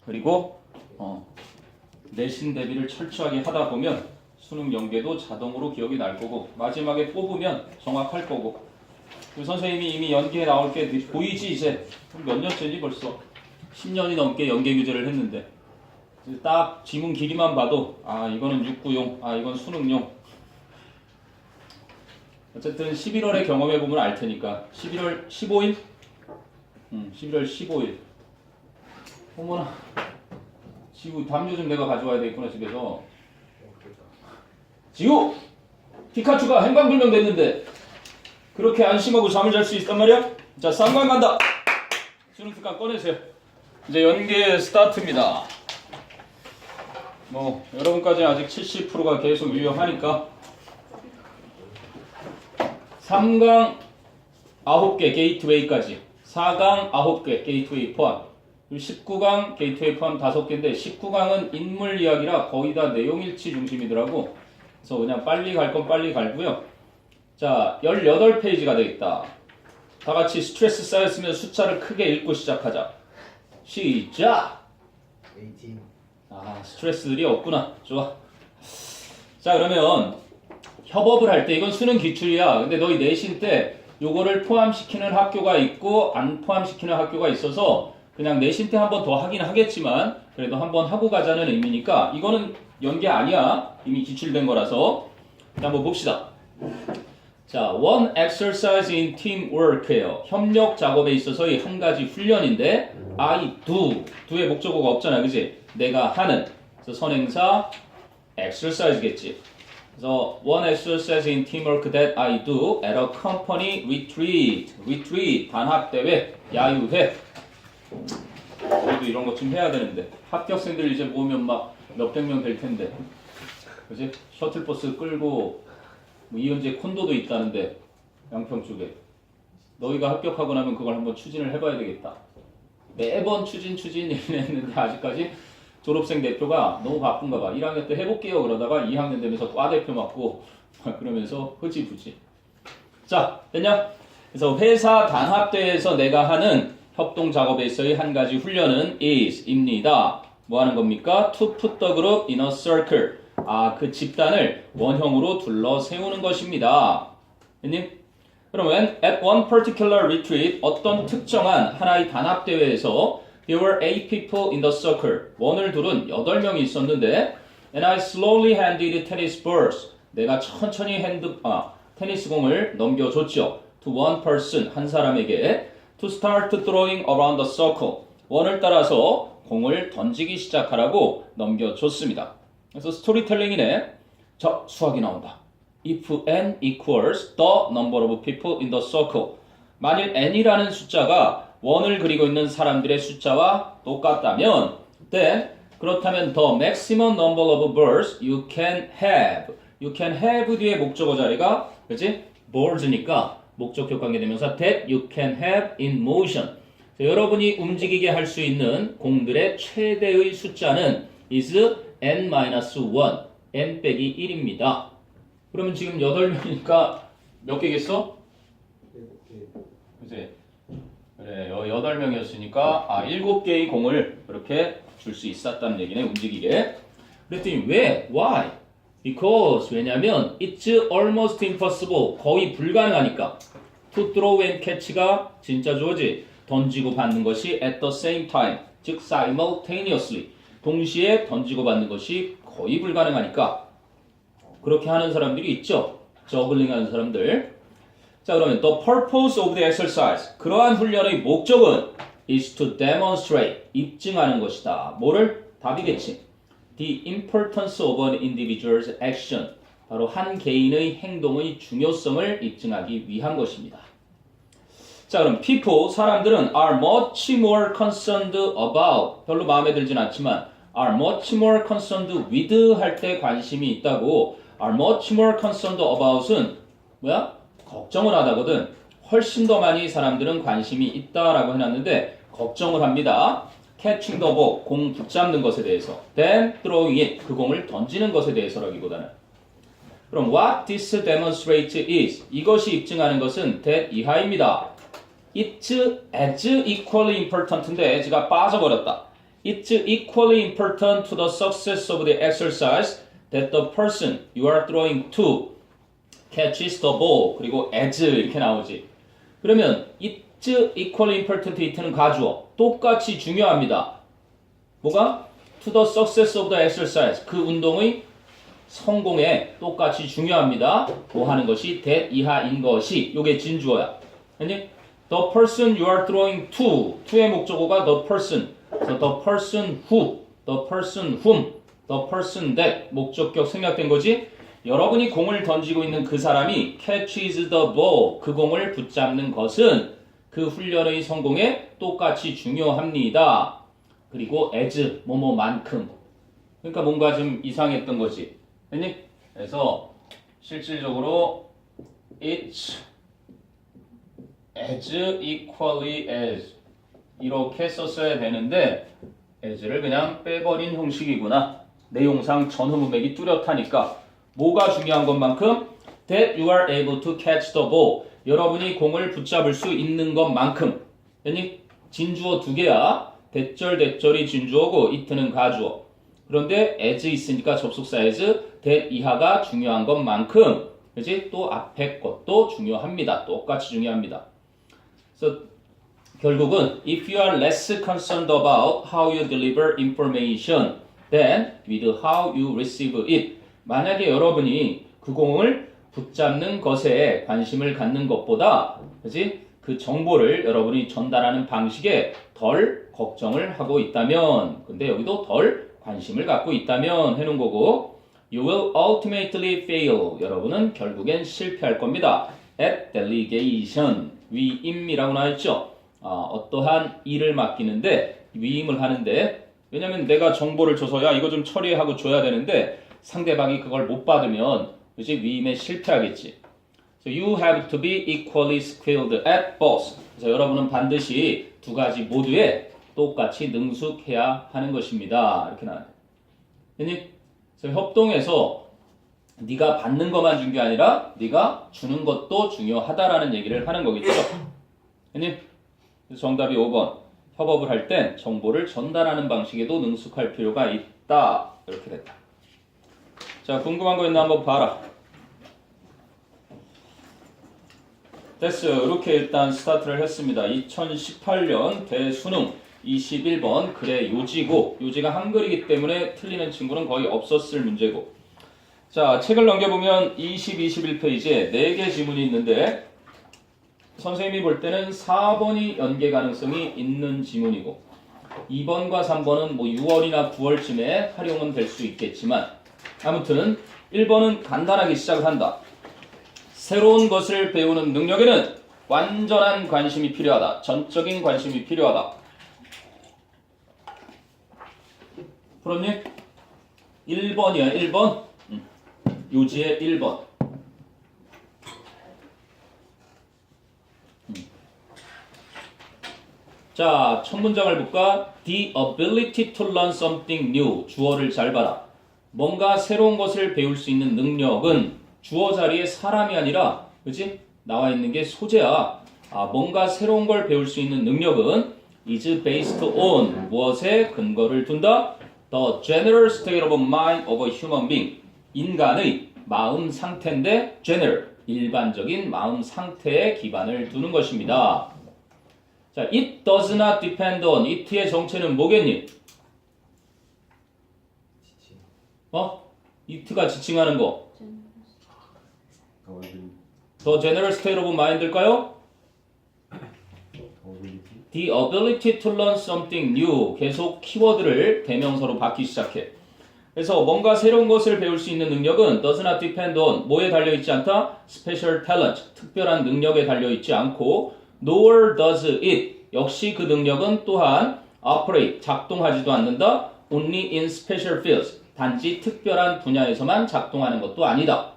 그리고 내신 대비를 철저하게 하다 보면 수능 연계도 자동으로 기억이 날 거고 마지막에 뽑으면 정확할 거고 선생님이 이미 연계에 나올 게 보이지 이제 몇 년째지 벌써 10년이 넘게 연계 교재를 했는데 딱 지문 길이만 봐도 아 이거는 육구용 아 이건 수능용 어쨌든 11월에 경험해보면 알 테니까 11월 15일? 11월 15일 어머나 지우 담요 좀 내가 가져와야 되겠구나 집에서 지우! 피카츄가 행방불명 됐는데 그렇게 안심하고 잠을 잘 수 있단 말이야? 자 쌍광 간다 수능 특강 꺼내세요 이제 연계 스타트입니다 뭐 여러분까지 아직 70%가 계속 유효하니까 3강 9개 게이트웨이까지 4강 9개 게이트웨이 포함 19강 게이트웨이 포함 5개인데 19강은 인물 이야기라 거의 다 내용일치 중심이더라고 그래서 그냥 빨리 갈 건 빨리 갈고요 자 18페이지가 되겠다 다 같이 스트레스 쌓였으면 숫자를 크게 읽고 시작하자 시작! 18. 아 스트레스들이 없구나 좋아 자 그러면 협업을 할 때 이건 수능 기출이야 근데 너희 내신 때 요거를 포함시키는 학교가 있고 안 포함시키는 학교가 있어서 그냥 내신 때 한 번 더 하긴 하겠지만 그래도 한 번 하고 가자는 의미니까 이거는 연계 아니야 이미 기출된 거라서 한번 봅시다 자 one exercise in teamwork예요 협력 작업에 있어서의 한 가지 훈련인데 I do의 목적어가 없잖아 그지 내가 하는 그래서 선행사 exercise겠지 그래서 one exercise in teamwork that I do at a company retreat 단합대회 야유회 우리도 이런 것 좀 해야 되는데 합격생들 이제 모으면 막 몇백 명 될 텐데 그지 셔틀버스 끌고 뭐 이현재 콘도도 있다는데 양평 쪽에 너희가 합격하고 나면 그걸 한번 추진을 해봐야 되겠다 매번 추진 얘기를 했는데 아직까지 졸업생 대표가 너무 바쁜가 봐 1학년 때 해볼게요 그러다가 2학년 되면서 과 대표 맡고 그러면서 흐지부지 자 됐냐? 그래서 회사 단합대회에서 내가 하는 협동 작업에서의 한 가지 훈련은 is입니다 뭐 하는 겁니까? to put the group in a circle 그 집단을 원형으로 둘러 세우는 것입니다 님 그러면 at one particular retreat 어떤 특정한 하나의 단합대회에서 there were 8 people in the circle 원을 둘은 8명이 있었는데 and I slowly handed tennis balls 내가 천천히 테니스 공을 넘겨줬죠 to one person 한 사람에게 to start throwing around the circle 원을 따라서 공을 던지기 시작하라고 넘겨줬습니다 그래서 스토리텔링이네 자 수학이 나온다 if n equals the number of people in the circle 만일 n이라는 숫자가 원을 그리고 있는 사람들의 숫자와 똑같다면 then 그렇다면 the maximum number of balls you can have 뒤에 목적어 자리가 그렇지? balls니까 목적격 관계대명사 that you can have in motion 여러분이 움직이게 할 수 있는 공들의 최대의 숫자는 is n-1 n 빼기 1입니다 그러면 지금 8명이니까 몇 개겠어? 그치? 그래 8명이었으니까 7개의 공을 그렇게 줄 수 있었다는 얘기네 움직이게 그랬더니 왜? Why? Because 왜냐면 it's almost impossible 거의 불가능하니까 to throw and catch가 진짜 주어지 던지고 받는 것이 at the same time 즉 simultaneously 동시에 던지고 받는 것이 거의 불가능하니까 그렇게 하는 사람들이 있죠 저글링 하는 사람들 자 그러면 the purpose of the exercise 그러한 훈련의 목적은 is to demonstrate 입증하는 것이다 뭐를? 답이겠지 the importance of an individual's action 바로 한 개인의 행동의 중요성을 입증하기 위한 것입니다 자 그럼 people 사람들은 are much more concerned about 별로 마음에 들진 않지만 are much more concerned with 할 때 관심이 있다고 are much more concerned about은 뭐야? 걱정을 하다거든 훨씬 더 많이 사람들은 관심이 있다라고 해놨는데 걱정을 합니다 catching the ball 공 붙잡는 것에 대해서 than throwing it 그 공을 던지는 것에 대해서라기보다는 그럼 what this demonstrates is 이것이 입증하는 것은 that 이하입니다 it's as equally important인데 as가 빠져버렸다 It's equally important to the success of the exercise that the person you are throwing to catches the ball. 그리고 as 이렇게 나오지. 그러면 it's equally important it는 가주어. 똑같이 중요합니다. 뭐가? To the success of the exercise. 그 운동의 성공에 똑같이 중요합니다. 뭐 하는 것이 that 이하인 것이. 요게 진주어야. 아니? The person you are throwing to의 목적어가 the person. So the person who, the person whom, the person that 목적격 생략된 거지. 여러분이 공을 던지고 있는 그 사람이 catches the ball, 그 공을 붙잡는 것은 그 훈련의 성공에 똑같이 중요합니다. 그리고 as, 뭐뭐만큼. 그러니까 뭔가 좀 이상했던 거지. 됐니? 그래서 실질적으로 it's as equally as 이렇게 썼어야 되는데 as를 그냥 빼버린 형식이구나. 내용상 전후문맥이 뚜렷하니까 뭐가 중요한 것만큼 that you are able to catch the ball. 여러분이 공을 붙잡을 수 있는 것만큼. 됐니? 진주어 두 개야. 대절이 진주어고 it는 가주어. 그런데 as 있으니까 접속사 as that 이하가 중요한 것만큼 그지? 또 앞에 것도 중요합니다. 똑같이 중요합니다. 그래서 결국은 if you are less concerned about how you deliver information than with how you receive it. 만약에 여러분이 그 공을 붙잡는 것에 관심을 갖는 것보다 그지? 그 정보를 여러분이 전달하는 방식에 덜 걱정을 하고 있다면 근데 여기도 덜 관심을 갖고 있다면 해놓은 거고 You will ultimately fail. 여러분은 결국엔 실패할 겁니다. At delegation. 위임이라고 나와있죠. 어떠한 일을 맡기는데 위임을 하는데 왜냐면 내가 정보를 줘서 야 이거 좀 처리하고 줘야 되는데 상대방이 그걸 못 받으면 그치 위임에 실패하겠지. So you have to be equally skilled at both. 그래서 여러분은 반드시 두 가지 모두에 똑같이 능숙해야 하는 것입니다. 이렇게 나와요. 그래서 협동에서 네가 받는 것만 중요한 게 아니라 네가 주는 것도 중요하다라는 얘기를 하는 거겠죠. 그래서 정답이 5번. 협업을 할 땐 정보를 전달하는 방식에도 능숙할 필요가 있다. 이렇게 됐다. 자, 궁금한 거 있나 한번 봐라. 됐어요. 이렇게 일단 스타트를 했습니다. 2018년 대수능 21번 글의 요지고 요지가 한글이기 때문에 틀리는 친구는 거의 없었을 문제고 자 책을 넘겨보면 20, 21페이지에 4개 지문이 있는데 선생님이 볼 때는 4번이 연계 가능성이 있는 지문이고 2번과 3번은 뭐 6월이나 9월쯤에 활용은 될 수 있겠지만 아무튼 1번은 간단하게 시작을 한다. 새로운 것을 배우는 능력에는 완전한 관심이 필요하다. 전적인 관심이 필요하다. 풀었니? 1번이야. 1번. 요지의 1번. 자, 첫 문장을 볼까? The ability to learn something new. 주어를 잘 봐라. 뭔가 새로운 것을 배울 수 있는 능력은 주어 자리에 사람이 아니라 그치? 나와 있는 게 소재야. 뭔가 새로운 걸 배울 수 있는 능력은 is based on 무엇에 근거를 둔다? The general state of mind of a human being. 인간의 마음 상태인데 general, 일반적인 마음 상태에 기반을 두는 것입니다. 자, it does not depend on. it의 정체는 뭐겠니? it가 지칭하는 거. The general state of mind일까요? The ability to learn something new. 계속 키워드를 대명사로 받기 시작해. 그래서 뭔가 새로운 것을 배울 수 있는 능력은 does not depend on 뭐에 달려있지 않다? special talent. 특별한 능력에 달려있지 않고 nor does it. 역시 그 능력은 또한 operate. 작동하지도 않는다. only in special fields. 단지 특별한 분야에서만 작동하는 것도 아니다.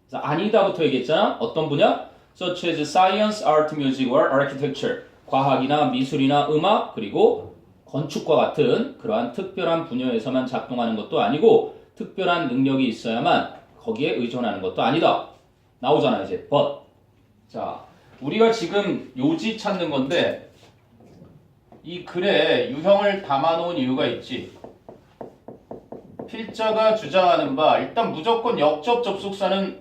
그래서 아니다부터 얘기했잖아. 어떤 분야? such as science, art, music, or architecture. 과학이나 미술이나 음악 그리고 건축과 같은 그러한 특별한 분야에서만 작동하는 것도 아니고 특별한 능력이 있어야만 거기에 의존하는 것도 아니다. 나오잖아 이제 but. 자, 우리가 지금 요지 찾는 건데 이 글에 유형을 담아놓은 이유가 있지. 필자가 주장하는 바 일단 무조건 역접 접속사는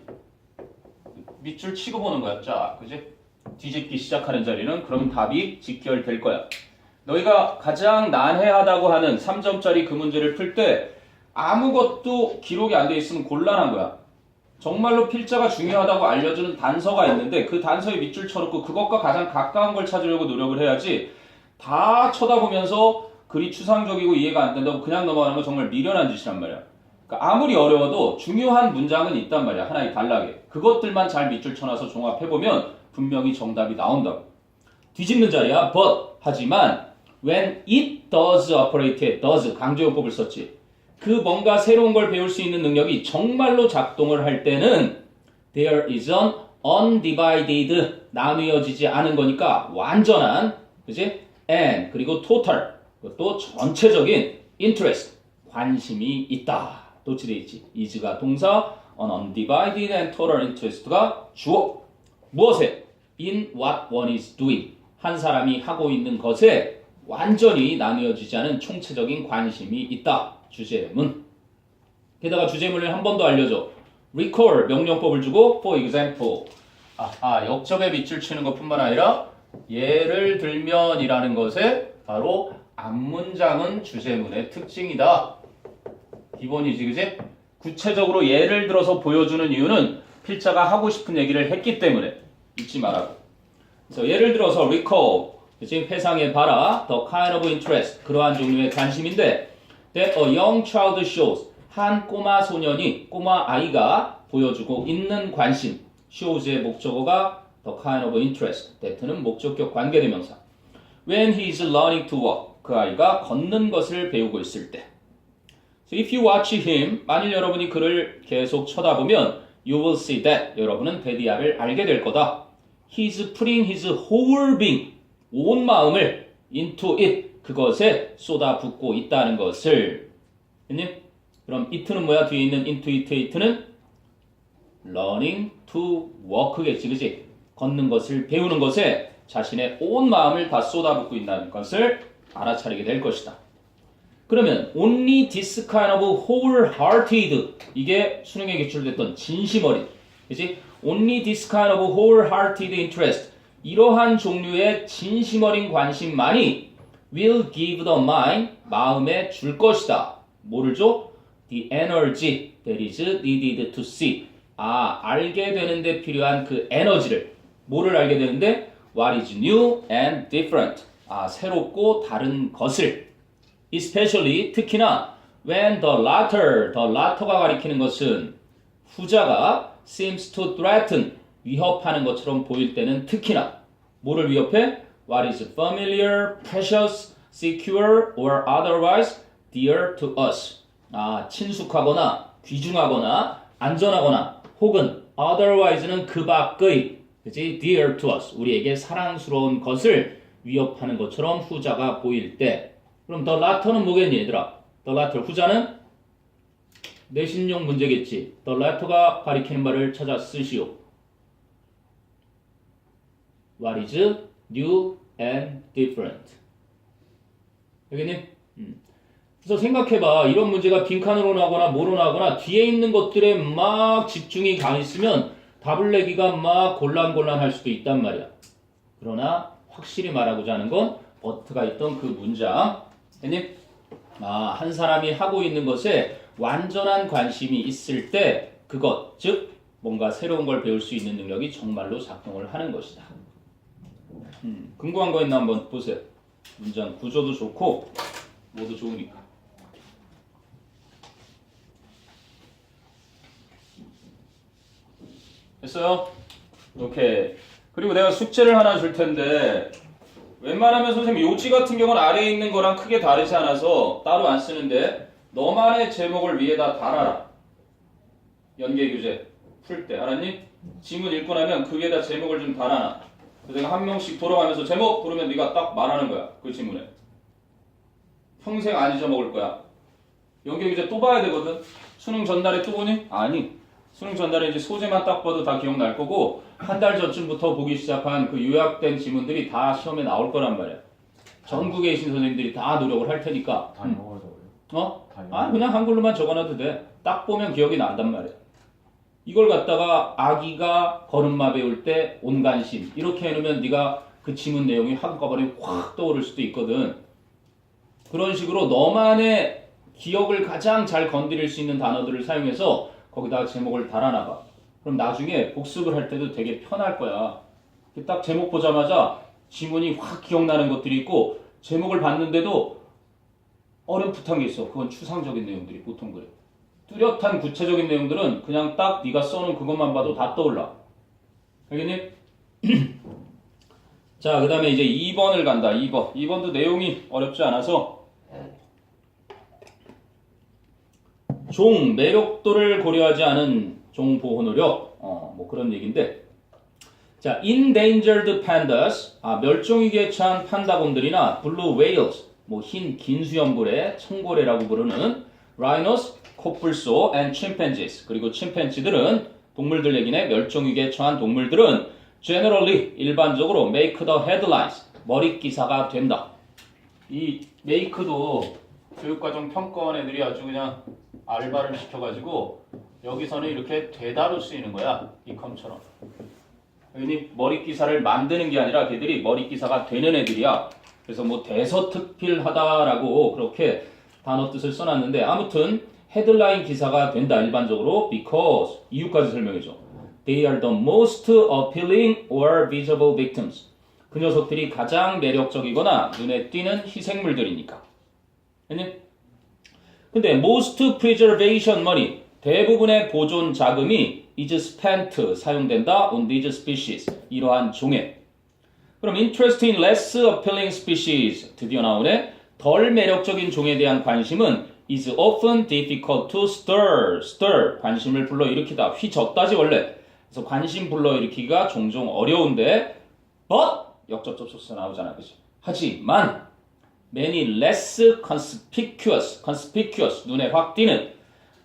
밑줄 치고 보는 거야. 자, 그지? 뒤집기 시작하는 자리는 그럼 답이 직결될 거야. 너희가 가장 난해하다고 하는 3점짜리 그 문제를 풀 때 아무것도 기록이 안 돼 있으면 곤란한 거야. 정말로 필자가 중요하다고 알려주는 단서가 있는데 그 단서에 밑줄 쳐놓고 그것과 가장 가까운 걸 찾으려고 노력을 해야지 다 쳐다보면서 글이 추상적이고 이해가 안 된다고 그냥 넘어가는 건 정말 미련한 짓이란 말이야. 그러니까 아무리 어려워도 중요한 문장은 있단 말이야. 하나의 단락에. 그것들만 잘 밑줄 쳐놔서 종합해보면 분명히 정답이 나온다고. 뒤집는 자리야. but 하지만 when it does operate에 does 강조용법을 썼지. 그 뭔가 새로운 걸 배울 수 있는 능력이 정말로 작동을 할 때는 there is an undivided 나누어지지 않은 거니까 완전한 그지? and 그리고 total 또 전체적인 interest 관심이 있다. 도치돼 있지. is가 동사 an undivided and total interest가 주어. 무엇에? in what one is doing. 한 사람이 하고 있는 것에 완전히 나누어지지 않은 총체적인 관심이 있다. 주제문. 게다가 주제문을 한 번 더 알려줘. recall 명령법을 주고 for example. 역접에 밑줄 치는 것뿐만 아니라 예를 들면이라는 것에 바로 앞문장은 주제문의 특징이다. 기본이지, 그지? 구체적으로 예를 들어서 보여주는 이유는 필자가 하고 싶은 얘기를 했기 때문에 잊지 말라고. 그래서 예를 들어서 recall, 그치? 회상해 봐라. the kind of interest, 그러한 종류의 관심인데 that a young child shows, 한 꼬마 소년이, 꼬마 아이가 보여주고 있는 관심. shows의 목적어가 the kind of interest, that는 목적격 관계대명사. when he is learning to walk, 그 아이가 걷는 것을 배우고 있을 때. So if you watch him, 만일 여러분이 그를 계속 쳐다보면 you will see that, 여러분은 데디아를 알게 될 거다. He's putting his whole being, 온 마음을 into it, 그것에 쏟아붓고 있다는 것을. 됐니? 그럼 it는 뭐야? 뒤에 있는 into it는 learning to walk겠지, 그치? 걷는 것을, 배우는 것에 자신의 온 마음을 다 쏟아붓고 있다는 것을 알아차리게 될 것이다. 그러면 only this kind of wholehearted, 이게 수능에 기출됐던 진심 어린, 그치? only this kind of wholehearted interest, 이러한 종류의 진심 어린 관심만이 will give the mind, 마음에 줄 것이다. 뭐를 줘? The energy that is needed to see. 알게 되는데 필요한 그 에너지를. 뭐를 알게 되는데? What is new and different. 새롭고 다른 것을. Especially, 특히나 when the latter가 가리키는 것은 후자가 seems to threaten, 위협하는 것처럼 보일 때는 특히나 뭐를 위협해? What is familiar, precious, secure, or otherwise dear to us. 친숙하거나 귀중하거나 안전하거나 혹은 otherwise는 그 밖의, 그치? dear to us, 우리에게 사랑스러운 것을 위협하는 것처럼 후자가 보일 때. 그럼 the latter는 뭐겠니, 얘들아? the latter, 후자는 내신용 문제겠지. the latter가 가리키는 바를 찾아 쓰시오. What is new and different. 알겠니? 그래서 생각해봐. 이런 문제가 빈칸으로 나거나 뭐로 나거나 뒤에 있는 것들에 막 집중이 가 있으면 답을 내기가 막 곤란할 수도 있단 말이야. 그러나 확실히 말하고자 하는 건 but가 있던 그 문장. 됐니? 한 사람이 하고 있는 것에 완전한 관심이 있을 때 그것, 즉 뭔가 새로운 걸 배울 수 있는 능력이 정말로 작동을 하는 것이다. 궁금한 거 있나 한번 보세요. 문장 구조도 좋고 모두 좋으니까. 됐어요? 오케이. 그리고 내가 숙제를 하나 줄 텐데 웬만하면 선생님 요지 같은 경우는 아래에 있는 거랑 크게 다르지 않아서 따로 안 쓰는데 너만의 제목을 위에다 달아라. 연계규제 풀 때 알았니? 지문 읽고 나면 그 위에다 제목을 좀 달아놔. 내가 한 명씩 돌아가면서 제목 부르면 네가 딱 말하는 거야. 그 지문에. 평생 안 잊어먹을 거야. 연계규제 또 봐야 되거든. 수능 전날에 또 보니? 아니. 수능 전날에 이제 소재만 딱 봐도 다 기억날 거고 한 달 전쯤부터 보기 시작한 그 요약된 지문들이 다 시험에 나올 거란 말이야. 전국에 계신 선생님들이 다 노력을 할 테니까. 다 영어로 적어요? 어? 다 아, 그냥 한글로만 적어놔도 돼. 딱 보면 기억이 난단 말이야. 이걸 갖다가 아기가 걸음마 배울 때 온관심 이렇게 해놓으면 네가 그 지문 내용이 한꺼번에 확 떠오를 수도 있거든. 그런 식으로 너만의 기억을 가장 잘 건드릴 수 있는 단어들을 사용해서 거기다가 제목을 달아놔봐. 그럼 나중에 복습을 할 때도 되게 편할 거야. 딱 제목 보자마자 지문이 확 기억나는 것들이 있고 제목을 봤는데도 어렴풋한 게 있어. 그건 추상적인 내용들이 보통 그래. 뚜렷한 구체적인 내용들은 그냥 딱 네가 써놓은 그것만 봐도 다 떠올라. 알겠니? 자, 그 다음에 이제 2번을 간다. 2번. 2번도 내용이 어렵지 않아서 종 매력도를 고려하지 않은 종 보호 노력. 뭐 그런 얘기인데. 자, endangered pandas. 멸종위기에 처한 판다곰들이나 blue whales. 뭐 흰 긴수염고래, 청고래라고 부르는 rhinos, 코뿔소, and chimpanzees. 그리고 침팬지들은 동물들 얘기네. 멸종위기에 처한 동물들은 generally 일반적으로 make the headlines. 머릿 기사가 된다. 이 make도 교육과정 평가원 애들이 아주 그냥 알바를 시켜가지고 여기서는 이렇게 되다로 쓰이는 거야. 이컴처럼. 여기 머릿 기사를 만드는 게 아니라 걔들이 머릿 기사가 되는 애들이야. 그래서 뭐 대서특필하다라고 그렇게 단어 뜻을 써놨는데 아무튼 헤드라인 기사가 된다 일반적으로 because 이유까지 설명해줘. They are the most appealing or visible victims. 그 녀석들이 가장 매력적이거나 눈에 띄는 희생물들이니까. 근데 most preservation money 대부분의 보존 자금이 is spent 사용된다 on these species 이러한 종에. 그럼 interest in less appealing species 드디어 나오네. 덜 매력적인 종에 대한 관심은 is often difficult to stir 관심을 불러일으키다 휘젓다지 원래. 그래서 관심 불러일으키기가 종종 어려운데 but 역접속사 나오잖아, 그치? 하지만 many less conspicuous 눈에 확 띄는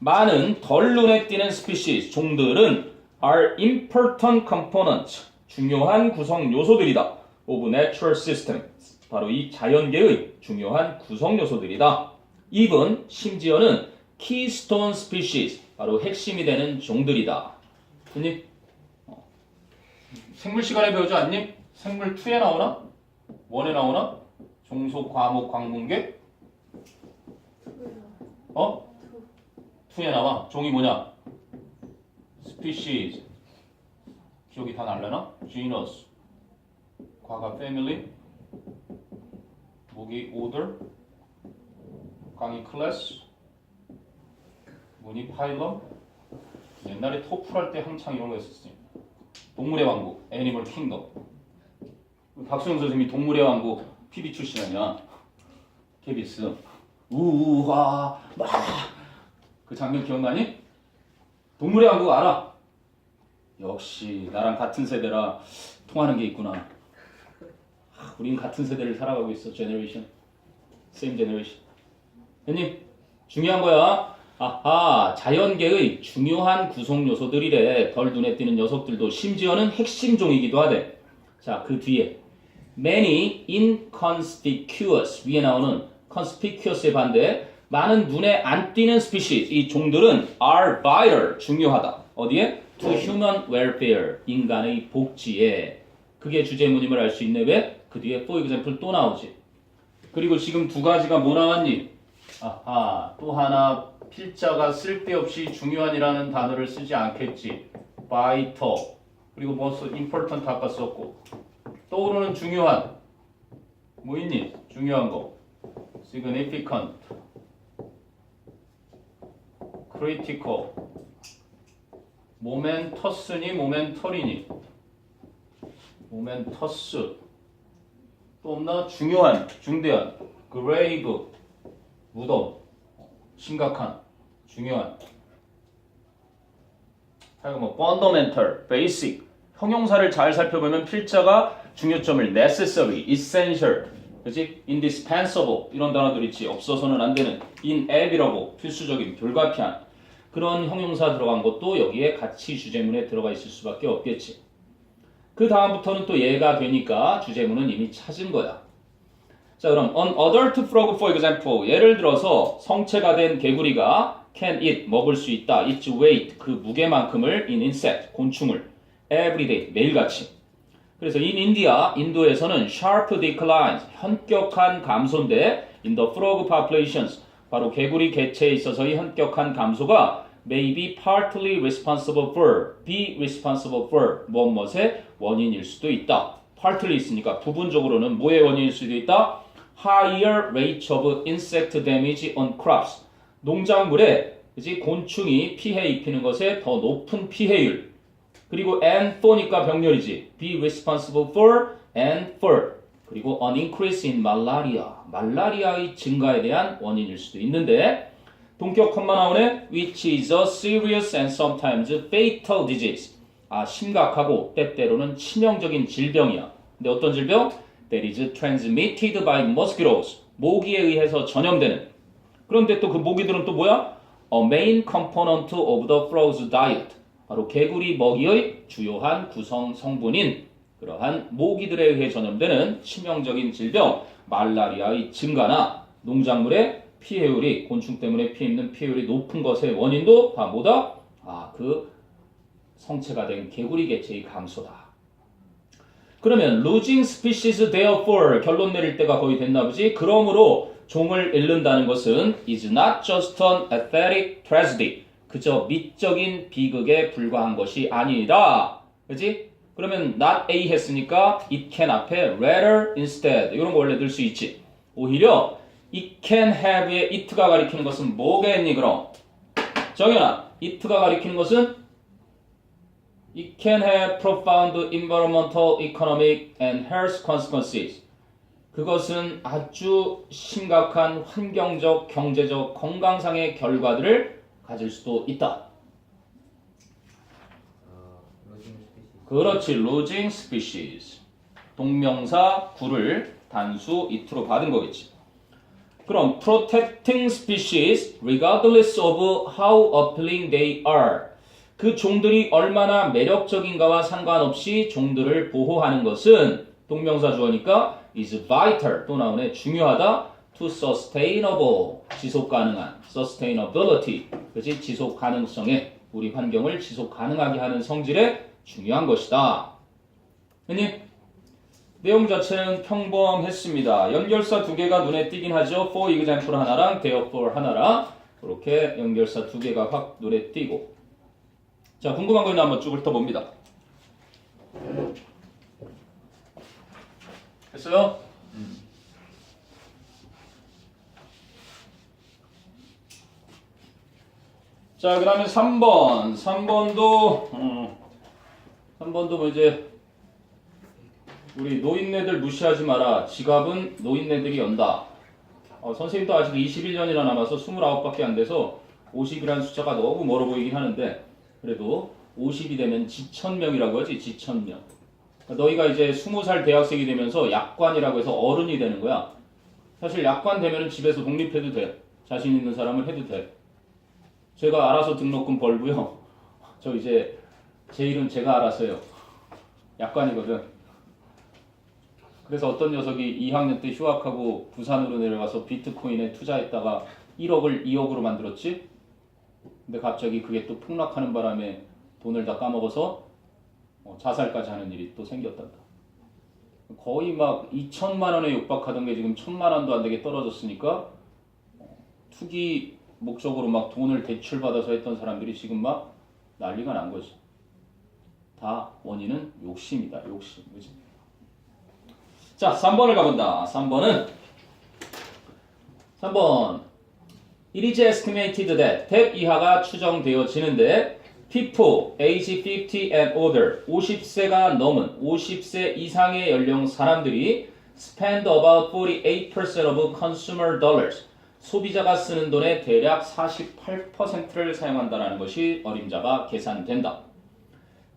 많은 덜 눈에 띄는 species 종들은 are important components 중요한 구성 요소들이다 of natural system 바로 이 자연계의 중요한 구성 요소들이다. even 심지어는 keystone species 바로 핵심이 되는 종들이다. 됐니? 생물 시간에 배우지 않니? 생물 2에 나오나? 1에 나오나? 종속, 과목, 광문계? 2에 나와. 종이 뭐냐? species. 기억이 다 날려나? genus. 과가 family. 목이 order. 강이 class. 문이 phylum. 옛날에 토플 할 때 한창 이런 거 했었어요. 동물의 왕국, 애니멀 킹덤. 박수영 선생님이 동물의 왕국 PD 출신 아니야? 케비스. 우우와 막 그 장면 기억나니? 동물의 왕국 알아? 역시 나랑 같은 세대라 통하는 게 있구나. 우린 같은 세대를 살아가고 있어. 제너레이션. same generation. 형님 중요한 거야. 자연계의 중요한 구성 요소들이래. 덜 눈에 띄는 녀석들도 심지어는 핵심 종이기도 하대. 자, 그 뒤에 many inconspicuous 위에 나오는 conspicuous의 반대 많은 눈에 안 띄는 species 이 종들은 are vital 중요하다. 어디에? to human welfare 인간의 복지에. 그게 주제문임을 알 수 있네. 왜? 그 뒤에 for example 또 나오지. 그리고 지금 두 가지가 뭐 나왔니? 또 하나 필자가 쓸데없이 중요한이라는 단어를 쓰지 않겠지. vital. 그리고 벌써 important 아까 썼고. 떠오르는 중요한. 뭐 있니? 중요한 거. significant. critical. momentous,니 momentary,니? momentous. 또 없나? 중요한, 중대한. grave. 무덤. 심각한. 중요한. 하여간 뭐 fundamental, basic. 형용사를 잘 살펴보면 필자가 중요점을 necessary, essential, 그렇지? indispensable 이런 단어들 있지. 없어서는 안 되는 inevitable, 필수적인, 불가피한 그런 형용사 들어간 것도 여기에 같이 주제문에 들어가 있을 수밖에 없겠지. 그 다음부터는 또 얘가 되니까 주제문은 이미 찾은 거야. 자, 그럼 an adult frog, for example. 예를 들어서 성체가 된 개구리가 can eat, 먹을 수 있다. its weight, 그 무게만큼을 in insect, 곤충을 every day, 매일같이. 그래서 in India, 인도에서는 sharp declines, 현격한 감소인데 in the frog populations, 바로 개구리 개체에 있어서의 현격한 감소가 may be partly responsible for, be responsible for, 무엇의 원인일 수도 있다. partly 있으니까 부분적으로는 뭐의 원인일 수도 있다? higher rate of insect damage on crops. 농작물에 그치? 곤충이 피해 입히는 것에 더 높은 피해율. 그리고 and for니까 병렬이지. be responsible for and for. 그리고 an increase in malaria. 말라리아의 증가에 대한 원인일 수도 있는데 동격 컴마 나오네. which is a serious and sometimes fatal disease. 아, 심각하고 때때로는 치명적인 질병이야. 근데 어떤 질병? That is transmitted by mosquitoes. 모기에 의해서 전염되는. 그런데 또 그 모기들은 또 뭐야? A main component of the frog's diet. 바로 개구리 먹이의 주요한 구성 성분인 그러한 모기들에 의해 전염되는 치명적인 질병, 말라리아의 증가나 농작물의 피해율이, 곤충 때문에 피해 입는 피해율이 높은 것의 원인도 다 뭐다? 아, 그 성체가 된 개구리 개체의 감소다. 그러면 losing species therefore 결론 내릴 때가 거의 됐나 보지. 그러므로 종을 잃는다는 것은 is not just an aesthetic tragedy. 그저 미적인 비극에 불과한 것이 아니다. 그치? 그러면 not A 했으니까 it can 앞에 rather instead 이런 거 원래 넣을 수 있지. 오히려 it can have의 it가 가리키는 것은 뭐겠니 그럼? 정연아, it가 가리키는 것은 it can have profound environmental, economic, and health consequences. 그것은 아주 심각한 환경적, 경제적, 건강상의 결과들을 가질 수도 있다. 그렇지, losing species. 동명사 구를 단수 it로 받은 거겠지. 그럼 protecting species regardless of how appealing they are. 그 종들이 얼마나 매력적인가와 상관없이 종들을 보호하는 것은 동명사 주어니까 is vital 또 나오네 중요하다 to sustainable 지속 가능한 sustainability 그치 지속 가능성에 우리 환경을 지속 가능하게 하는 성질에 중요한 것이다. 형님 내용 자체는 평범했습니다. 연결사 두 개가 눈에 띄긴 하죠. for example 하나랑 therefore 하나랑 그렇게 연결사 두 개가 확 눈에 띄고 자 궁금한 거 있나 한번 쭉 훑어봅니다. 됐어요? 자 그러면 3번도 뭐 이제 우리 노인네들 무시하지 마라. 지갑은 노인네들이 연다. 선생님도 아직 21년이나 남아서 29밖에 안 돼서 50이라는 숫자가 너무 멀어 보이긴 하는데 그래도 50이 되면 지천명이라고 하지. 지천명. 너희가 이제 20살 대학생이 되면서 약관이라고 해서 어른이 되는 거야. 사실 약관 되면 집에서 독립해도 돼. 자신 있는 사람은 해도 돼. 제가 알아서 등록금 벌고요. 저 이제 제 일은 제가 알아서요. 약관이거든. 그래서 어떤 녀석이 2학년 때 휴학하고 부산으로 내려가서 비트코인에 투자했다가 1억을 2억으로 만들었지? 근데 갑자기 그게 또 폭락하는 바람에 돈을 다 까먹어서 자살까지 하는 일이 또 생겼단다. 거의 막 2천만 원에 육박하던 게 지금 1,000만 원도 안 되게 떨어졌으니까 투기 목적으로 막 돈을 대출받아서 했던 사람들이 지금 막 난리가 난 거지. 다 원인은 욕심이다. 욕심. 그치? 자, 3번을 가본다. 3번. It is estimated that 100 이하가 추정되어지는데 people age 50 and older 50세가 넘은 50세 이상의 연령 사람들이 spend about 48% of consumer dollars 소비자가 쓰는 돈의 대략 48%를 사용한다는 것이 어림잡아 계산된다.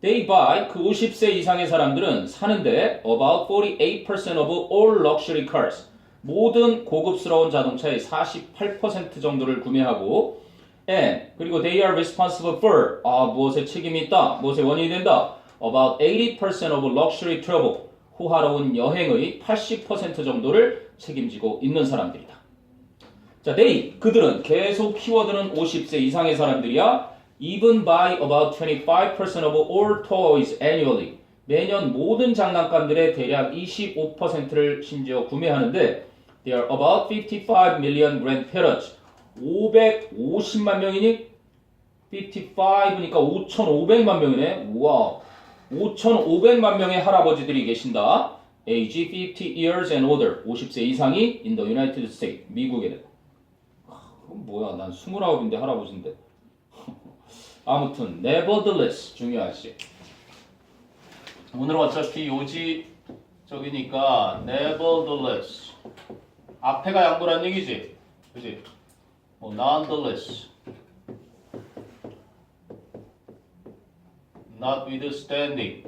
They buy 그 50세 이상의 사람들은 사는데 about 48% of all luxury cars 모든 고급스러운 자동차의 48% 정도를 구매하고 and 그리고 they are responsible for 무엇에 책임이 있다 무엇에 원인이 된다 about 80% of luxury travel 호화로운 여행의 80% 정도를 책임지고 있는 사람들이다. 자, they, 그들은 계속 키워드는 50세 이상의 사람들이야. Even buy about 25% of all toys annually. 매년 모든 장난감들의 대략 25%를 심지어 구매하는데 There are about 55 million grandparents. 550만 명이니? 55니까 5,500만 명이네. 우와. 5,500만 명의 할아버지들이 계신다. Age 50 years and older. 50세 이상이 in the United States. 미국에는. 그건 뭐야? 난 29인데 할아버지인데. 아무튼 nevertheless 중요하지. 오늘은 어차피 요지적이니까 nevertheless. 앞에가 양보란 얘기지. 그지? 뭐 nonetheless. notwithstanding.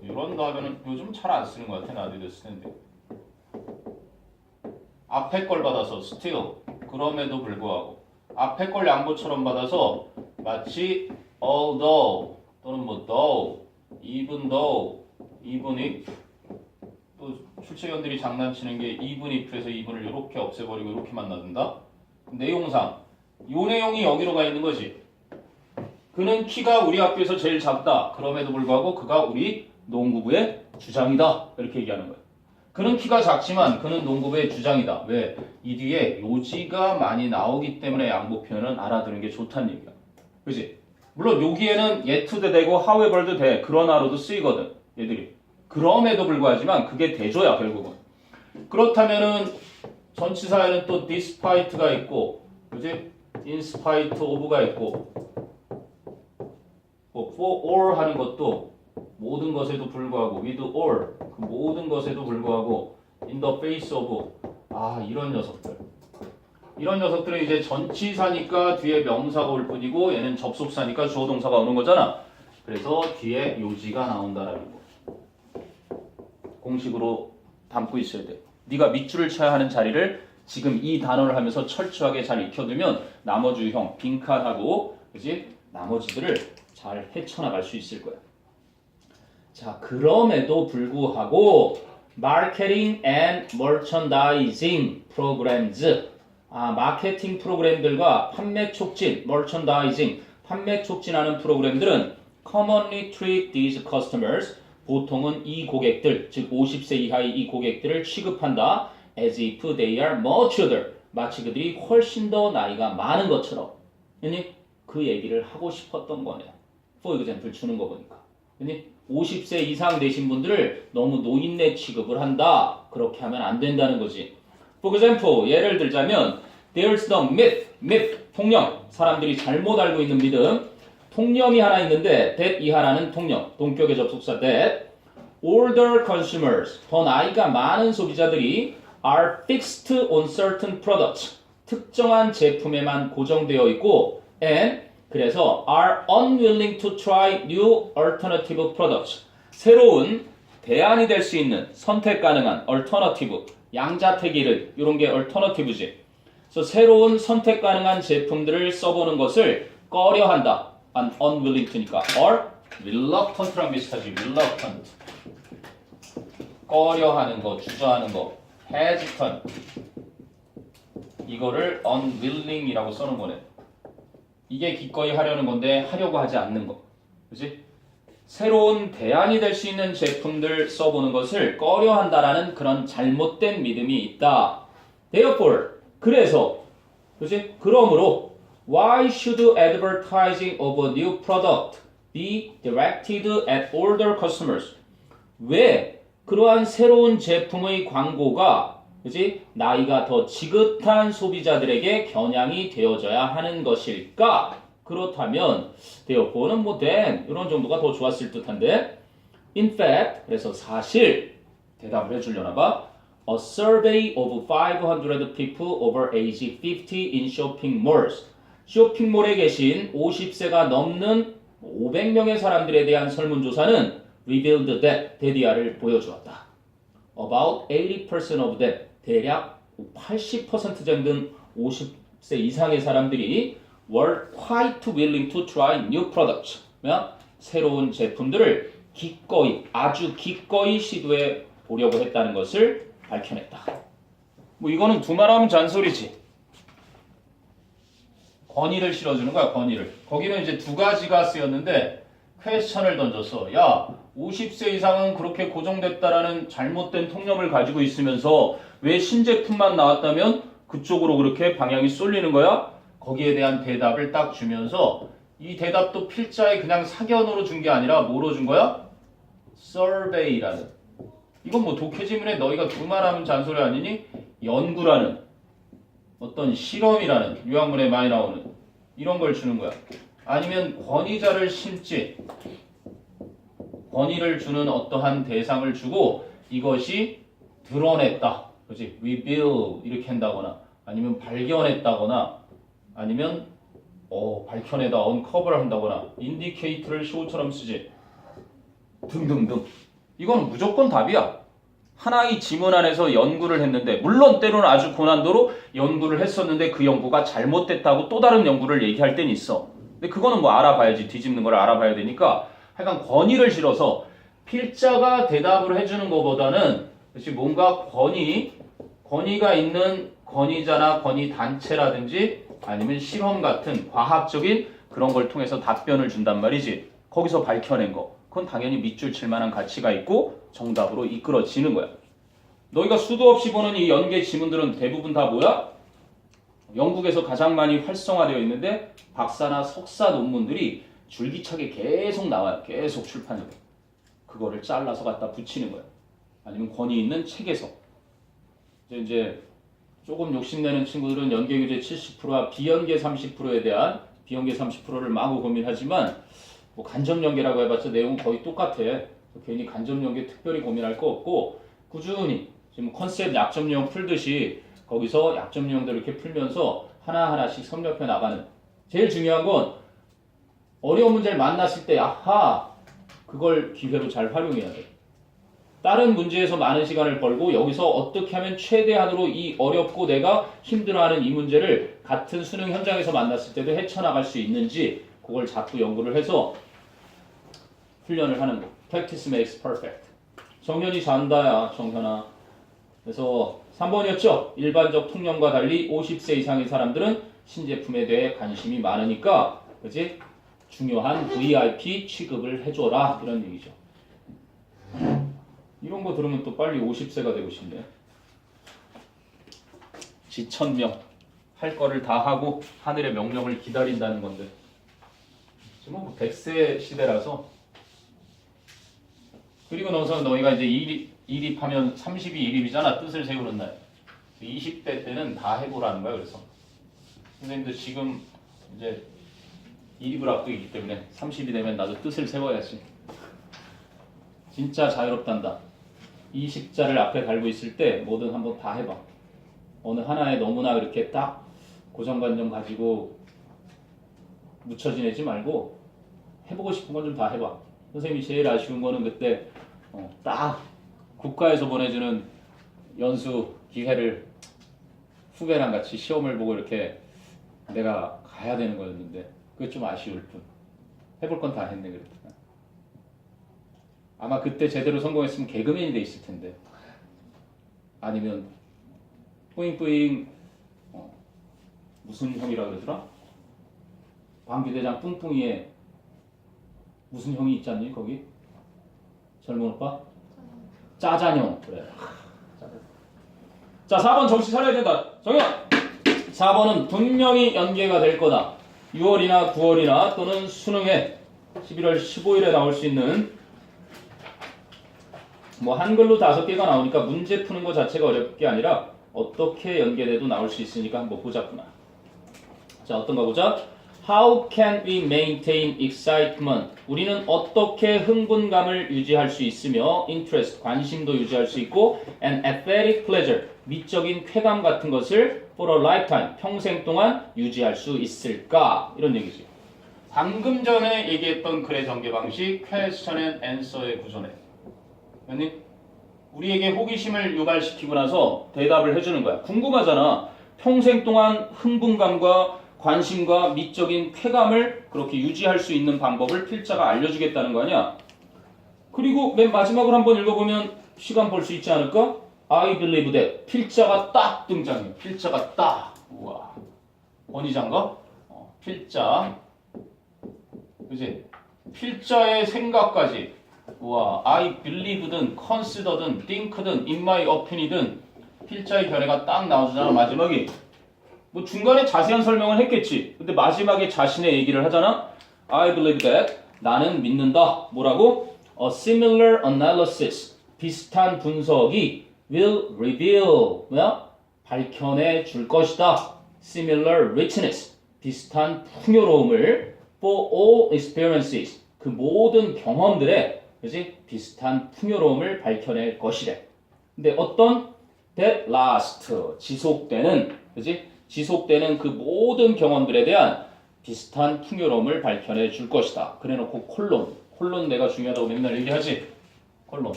이런 거 하면은 요즘 잘 안 쓰는 것 같아. notwithstanding. 앞에 걸 받아서 still. 그럼에도 불구하고. 앞에 걸 양보처럼 받아서 마치 although 또는 뭐 though, even though, even if. 또 출제위원들이 장난치는 게 even if에서 even을 이렇게 없애버리고 이렇게만 놔둔다. 내용상 요 내용이 여기로 가 있는 거지. 그는 키가 우리 학교에서 제일 작다. 그럼에도 불구하고 그가 우리 농구부의 주장이다. 이렇게 얘기하는 거야. 그는 키가 작지만 그는 농구부의 주장이다. 왜? 이 뒤에 요지가 많이 나오기 때문에 양보 표현은 알아두는 게 좋다는 얘기야. 그치? 물론 여기에는 yet도 되고 however도 돼. 그러나로도 쓰이거든. 얘들이. 그럼에도 불구하지만 그게 대조야 결국은. 그렇다면은 전치사에는 또 despite가 있고, 그치? in spite of가 있고, 뭐 for all 하는 것도 모든 것에도 불구하고, with all 그 모든 것에도 불구하고, in the face of 이런 녀석들. 이런 녀석들은 이제 전치사니까 뒤에 명사가 올 뿐이고 얘는 접속사니까 주어 동사가 오는 거잖아. 그래서 뒤에 요지가 나온다라는 거. 공식으로 담고 있어야 돼. 네가 밑줄을 쳐야 하는 자리를 지금 이 단어를 하면서 철저하게 잘 익혀두면 나머지 유형 빈칸하고 그지? 나머지들을 잘 헤쳐나갈 수 있을 거야. 자, 그럼에도 불구하고 마케팅 앤 머천다이징 프로그램즈 마케팅 프로그램들과 판매 촉진, merchandising, 판매 促진하는 프로그램들은 commonly treat these customers, 보통은 이 고객들, 즉 50세 이하의 이 고객들을 취급한다. as if they are much older, 마치 그들이 훨씬 더 나이가 많은 것처럼. 그 얘기를 하고 싶었던 거네. for example 주는 거 보니까. 50세 이상 되신 분들을 너무 노인네 취급을 한다. 그렇게 하면 안 된다는 거지. For example, 예를 들자면 there's the myth, 통념, 사람들이 잘못 알고 있는 믿음. 통념이 하나 있는데 that 이하라는 통념, 동격의 접속사 that older consumers, 더 나이가 많은 소비자들이 are fixed on certain products, 특정한 제품에만 고정되어 있고 and 그래서 are unwilling to try new alternative products, 새로운 대안이 될 수 있는 선택 가능한 alternative, 양자택일을 이런 게 alternative지. 그래서 새로운 선택 가능한 제품들을 써보는 것을 꺼려한다. unwilling to니까 or reluctant랑 비슷하지. reluctant. 꺼려하는 거, 주저하는 거. hesitant. 이거를 unwilling이라고 써는 거네. 이게 기꺼이 하려는 건데 하려고 하지 않는 거. 그치? 새로운 대안이 될 수 있는 제품들 써보는 것을 꺼려한다라는 그런 잘못된 믿음이 있다. Therefore, 그래서, 그치? 그러므로 why should advertising of a new product be directed at older customers? 왜 그러한 새로운 제품의 광고가 그치? 나이가 더 지긋한 소비자들에게 겨냥이 되어져야 하는 것일까? 그렇다면 therefore는 뭐 then 이런 정도가 더 좋았을 듯한데 in fact 그래서 사실 대답을 해주려나 봐. A survey of 500 people over age 50 in shopping malls. 쇼핑몰에 계신 50세가 넘는 500명의 사람들에 대한 설문조사는 revealed that 데디아를 보여주었다. About 80% of them, 대략 80% 정도는 50세 이상의 사람들이 were quite willing to try new products. 새로운 제품들을 기꺼이, 아주 기꺼이 시도해 보려고 했다는 것을 밝혀냈다. 뭐 이거는 두말하면 잔소리지. 권위를 실어주는 거야, 권위를. 거기는 이제 두 가지가 쓰였는데 퀘스천을 던졌어. 야, 50세 이상은 그렇게 고정됐다라는 잘못된 통념을 가지고 있으면서 왜 신제품만 나왔다면 그쪽으로 그렇게 방향이 쏠리는 거야? 거기에 대한 대답을 딱 주면서 이 대답도 필자에 그냥 사견으로 준 게 아니라 뭐로 준 거야? survey라는. 이건 뭐 독해지문에 너희가 두말하면 잔소리 아니니? 연구라는 어떤 실험이라는 유학문에 많이 나오는 이런 걸 주는 거야. 아니면 권위자를 심지 권위를 주는 어떠한 대상을 주고 이것이 드러냈다. 그렇지? reveal 이렇게 한다거나 아니면 발견했다거나 아니면 밝혀내다 uncover 한다거나 indicate를 show처럼 쓰지. 등등등. 이건 무조건 답이야. 하나의 지문 안에서 연구를 했는데 물론 때로는 아주 고난도로 연구를 했었는데 그 연구가 잘못됐다고 또 다른 연구를 얘기할 땐 있어. 근데 그거는 뭐 알아봐야지. 뒤집는 걸 알아봐야 되니까 하여간 권위를 실어서 필자가 대답을 해주는 것보다는 그렇지 뭔가 권위가 있는 권위자나 권위단체라든지 아니면 실험 같은 과학적인 그런 걸 통해서 답변을 준단 말이지. 거기서 밝혀낸 거. 그건 당연히 밑줄 칠 만한 가치가 있고 정답으로 이끌어지는 거야. 너희가 수도 없이 보는 이 연계 지문들은 대부분 다 뭐야? 영국에서 가장 많이 활성화되어 있는데 박사나 석사 논문들이 줄기차게 계속 나와요. 계속 출판이 돼. 그거를 잘라서 갖다 붙이는 거야. 아니면 권위 있는 책에서. 이제 조금 욕심내는 친구들은 연계교재 70%와 비연계 30%에 대한 비연계 30%를 마구 고민하지만 뭐 간접연계라고 해봤자 내용은 거의 똑같아. 괜히 간접연계 특별히 고민할 거 없고 꾸준히 지금 컨셉 약점 유형 풀듯이 거기서 약점 유형들 이렇게 풀면서 하나하나씩 섭렵해 나가는. 제일 중요한 건 어려운 문제를 만났을 때 아하 그걸 기회로 잘 활용해야 돼. 다른 문제에서 많은 시간을 벌고 여기서 어떻게 하면 최대한으로 이 어렵고 내가 힘들어하는 이 문제를 같은 수능 현장에서 만났을 때도 헤쳐나갈 수 있는지 그걸 자꾸 연구를 해서 훈련을 하는 거. Practice makes perfect. 정현이 잔다야, 정현아. 그래서 3번이었죠. 일반적 통념과 달리 50세 이상의 사람들은 신제품에 대해 관심이 많으니까 그치? 중요한 VIP 취급을 해줘라 이런 얘기죠. 이런 거 들으면 또 빨리 50세가 되고 싶네. 지천명. 할 거를 다 하고 하늘의 명령을 기다린다는 건데 지금 뭐 100세 시대라서. 그리고 나서 너희가 이제 이립하면 30이 이립이잖아. 뜻을 세우는 날. 20대 때는 다 해보라는 거야. 그래서 선생님도 지금 이제 이립을 앞두고 있기 때문에 30이 되면 나도 뜻을 세워야지. 진짜 자유롭단다. 20자를 앞에 달고 있을 때 뭐든 한번 다 해봐. 어느 하나에 너무나 그렇게 딱 고정관념 가지고 묻혀 지내지 말고 해보고 싶은 건 좀 다 해봐. 선생님이 제일 아쉬운 거는 그때 딱 국가에서 보내주는 연수 기회를 후배랑 같이 시험을 보고 이렇게 내가 가야 되는 거였는데 그게 좀 아쉬울 뿐. 해볼 건 다 했네 그랬다. 아마 그때 제대로 성공했으면 개그맨이 돼 있을 텐데. 아니면 뿌잉뿌잉 무슨 형이라 그러더라? 방귀대장 뿡뿡이에 무슨 형이 있지 않니 거기? 젊은 오빠? 짜잔형. 그래. 자 4번 정신 차려야 된다. 정현! 4번은 분명히 연계가 될 거다. 6월이나 9월이나 또는 수능에 11월 15일에 나올 수 있는 뭐 한글로 5개가 나오니까 문제 푸는 것 자체가 어려울 게 아니라 어떻게 연계돼도 나올 수 있으니까 한번 보자꾸나. 자 어떤가 보자. How can we maintain excitement? 우리는 어떻게 흥분감을 유지할 수 있으며 interest, 관심도 유지할 수 있고 and aesthetic pleasure, 미적인 쾌감 같은 것을 for a lifetime, 평생 동안 유지할 수 있을까? 이런 얘기지. 방금 전에 얘기했던 글의 전개 방식 question and answer의 구조네. 아니, 우리에게 호기심을 유발시키고 나서 대답을 해주는 거야. 궁금하잖아. 평생 동안 흥분감과 관심과 미적인 쾌감을 그렇게 유지할 수 있는 방법을 필자가 알려주겠다는 거 아니야. 그리고 맨 마지막으로 한번 읽어보면 시간 볼 수 있지 않을까? I believe that. 필자가 딱 등장해. 필자가 딱. 우와. 권위자인가? 필자. 그지? 필자의 생각까지. 우와. I believe든, consider든, think든, in my opinion이든 필자의 견해가 딱 나오잖아, 마지막에. 뭐 중간에 자세한 설명을 했겠지. 근데 마지막에 자신의 얘기를 하잖아. I believe that. 나는 믿는다. 뭐라고? A similar analysis. 비슷한 분석이 will reveal. 뭐야? 밝혀내 줄 것이다. Similar richness. 비슷한 풍요로움을 for all experiences. 그 모든 경험들의 그지? 비슷한 풍요로움을 밝혀낼 것이래. 근데 어떤 that last 지속되는 그지? 지속되는 그 모든 경험들에 대한 비슷한 풍요로움을 밝혀내 줄 것이다. 그래놓고 콜론 내가 중요하다고 맨날 얘기하지. 콜론.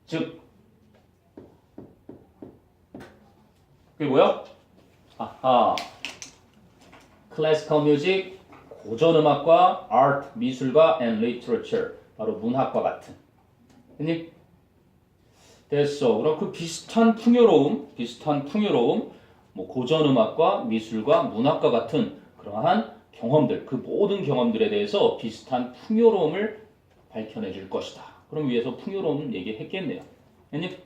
즉 그게 뭐야? 아하. 클래시컬 뮤직, 고전음악과 art, 미술과 and literature, 바로 문학과 같은. 됐니? 됐어. 그럼 그 비슷한 풍요로움, 뭐 고전음악과 미술과 문학과 같은 그러한 경험들, 그 모든 경험들에 대해서 비슷한 풍요로움을 밝혀내 줄 것이다. 그럼 위에서 풍요로움 얘기했겠네요. 됐니?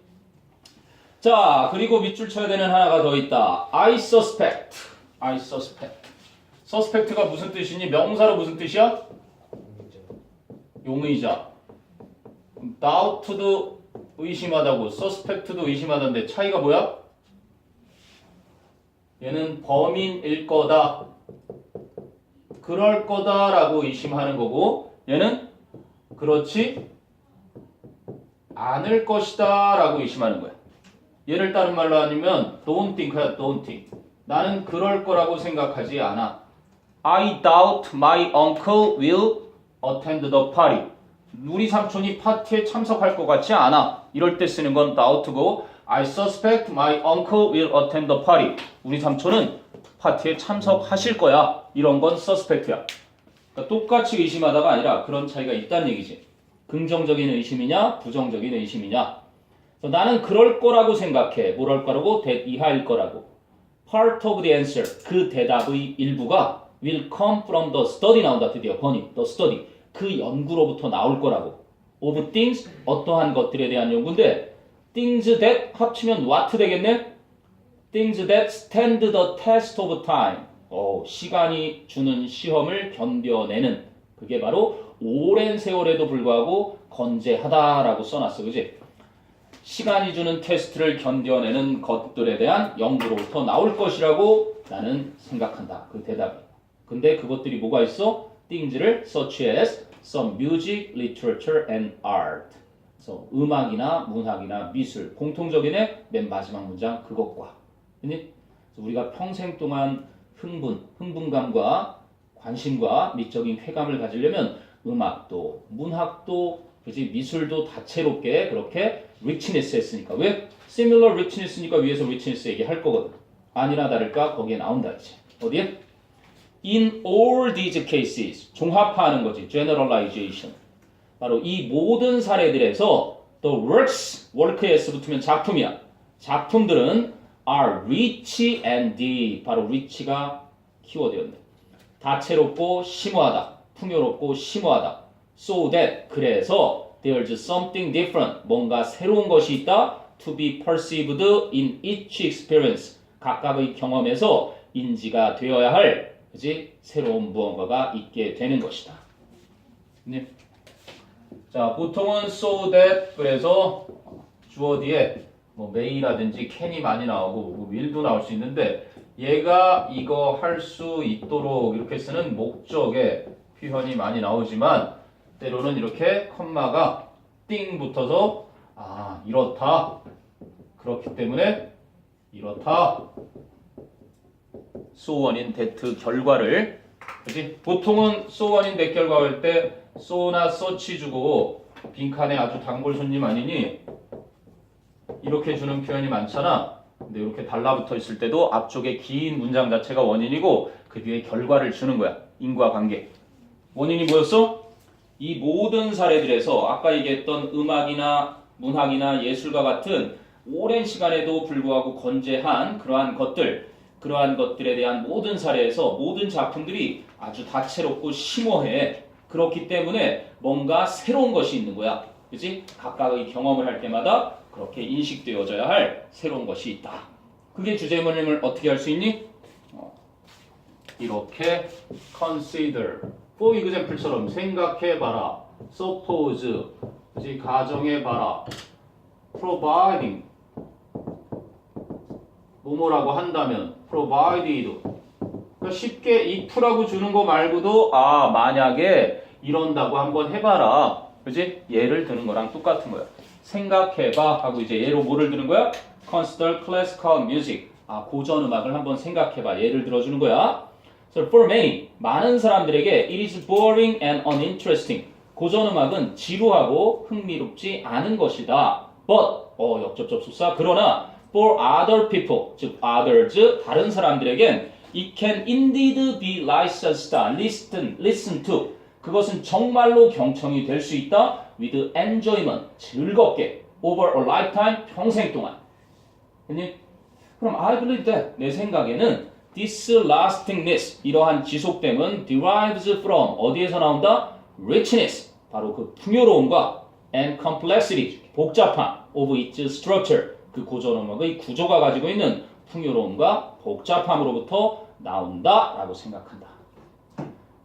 자, 그리고 밑줄 쳐야 되는 하나가 더 있다. I suspect. suspect가 무슨 뜻이니? 명사로 무슨 뜻이야? 용의자. doubt도 의심하다고, suspect도 의심하다인데 차이가 뭐야? 얘는 범인일 거다. 그럴 거다라고 의심하는 거고, 얘는 그렇지 않을 것이다 라고 의심하는 거야. 얘를 다른 말로 하면 don't think야, don't think. 나는 그럴 거라고 생각하지 않아. I doubt my uncle will attend the party. 우리 삼촌이 파티에 참석할 것 같지 않아. 이럴 때 쓰는 건 doubt고 I suspect my uncle will attend the party. 우리 삼촌은 파티에 참석하실 거야. 이런 건 suspect야. 그러니까 똑같이 의심하다가 아니라 그런 차이가 있다는 얘기지. 긍정적인 의심이냐 부정적인 의심이냐. 나는 그럴 거라고 생각해. 뭐랄 거라고? that 이하일 거라고. Part of the answer. 그 대답의 일부가 will come from the study 나온다. 드디어 번역. the study. 그 연구로부터 나올 거라고. of things. 어떠한 것들에 대한 연구인데 things that 합치면 what 되겠네? things that stand the test of time. 시간이 주는 시험을 견뎌내는. 그게 바로 오랜 세월에도 불구하고 건재하다라고 써놨어. 그지? 시간이 주는 테스트를 견뎌내는 것들에 대한 연구로부터 나올 것이라고 나는 생각한다. 그 대답이. 근데 그것들이 뭐가 있어? things를 such as some music, literature and art. 그래서 음악이나 문학이나 미술. 공통적인 맨 마지막 문장 그것과. 그래서 우리가 평생 동안 흥분감과 관심과 미적인 쾌감을 가지려면 음악도 문학도 그지 미술도 다채롭게 그렇게 richness 했으니까. 왜? similar richness니까 위에서 richness 얘기할 거거든. 아니나 다를까 거기에 나온다 이제. 어디에? In all these cases. 종합화하는 거지. generalization. 바로 이 모든 사례들에서 the works, work에 s 붙으면 작품이야. 작품들은 are rich and deep. 바로 rich가 키워드였네. 다채롭고 심오하다. 풍요롭고 심오하다. So that 그래서 there's something different. 뭔가 새로운 것이 있다. To be perceived in each experience. 각각의 경험에서 인지가 되어야 할 그지? 새로운 무언가가 있게 되는 것이다. 네. 자, 보통은 so that 그래서 주어 뒤에 뭐 may라든지 can이 많이 나오고 뭐 will도 나올 수 있는데 얘가 이거 할 수 있도록 이렇게 쓰는 목적의 표현이 많이 나오지만 때로는 이렇게 컴마가 띵 붙어서 이렇다. 그렇기 때문에 이렇다. so on인 that 결과를 그치? 보통은 so on인 that 결과 할 때 so나 such 주고 빈칸에 아주 단골 손님 아니니 이렇게 주는 표현이 많잖아. 근데 이렇게 달라붙어 있을 때도 앞쪽에 긴 문장 자체가 원인이고 그 뒤에 결과를 주는 거야. 인과관계. 원인이 뭐였어? 이 모든 사례들에서 아까 얘기했던 음악이나 문학이나 예술과 같은 오랜 시간에도 불구하고 건재한 그러한 것들에 대한 모든 사례에서 모든 작품들이 아주 다채롭고 심오해. 그렇기 때문에 뭔가 새로운 것이 있는 거야. 그지? 각각의 경험을 할 때마다 그렇게 인식되어져야 할 새로운 것이 있다. 그게 주제문을 어떻게 할 수 있니? 이렇게 consider, for example처럼 생각해봐라, suppose, 그지? 가정해봐라, providing, 뭐뭐라고 한다면, provided. 그러니까 쉽게 if라고 주는 거 말고도 만약에 이런다고 한번 해봐라. 그지? 예를 드는 거랑 똑같은 거야. 생각해봐 하고 이제 예로 뭐를 드는 거야? Consider classical music. 고전 음악을 한번 생각해봐. 예를 들어주는 거야. So for many, 많은 사람들에게 it is boring and uninteresting. 고전 음악은 지루하고 흥미롭지 않은 것이다. But, 역접접속사. 그러나 for other people, 즉 others, 다른 사람들에겐 it can indeed be licensed, listen to. 그것은 정말로 경청이 될 수 있다. with enjoyment, 즐겁게, over a lifetime, 평생 동안. 됐니? 그럼 I believe that, 내 생각에는 this lastingness, 이러한 지속됨은 derives from, 어디에서 나온다? richness, 바로 그 풍요로움과 and complexity, 복잡함 of its structure, 그 고전 음악의 구조가 가지고 있는 풍요로움과 복잡함으로부터 나온다라고 생각한다.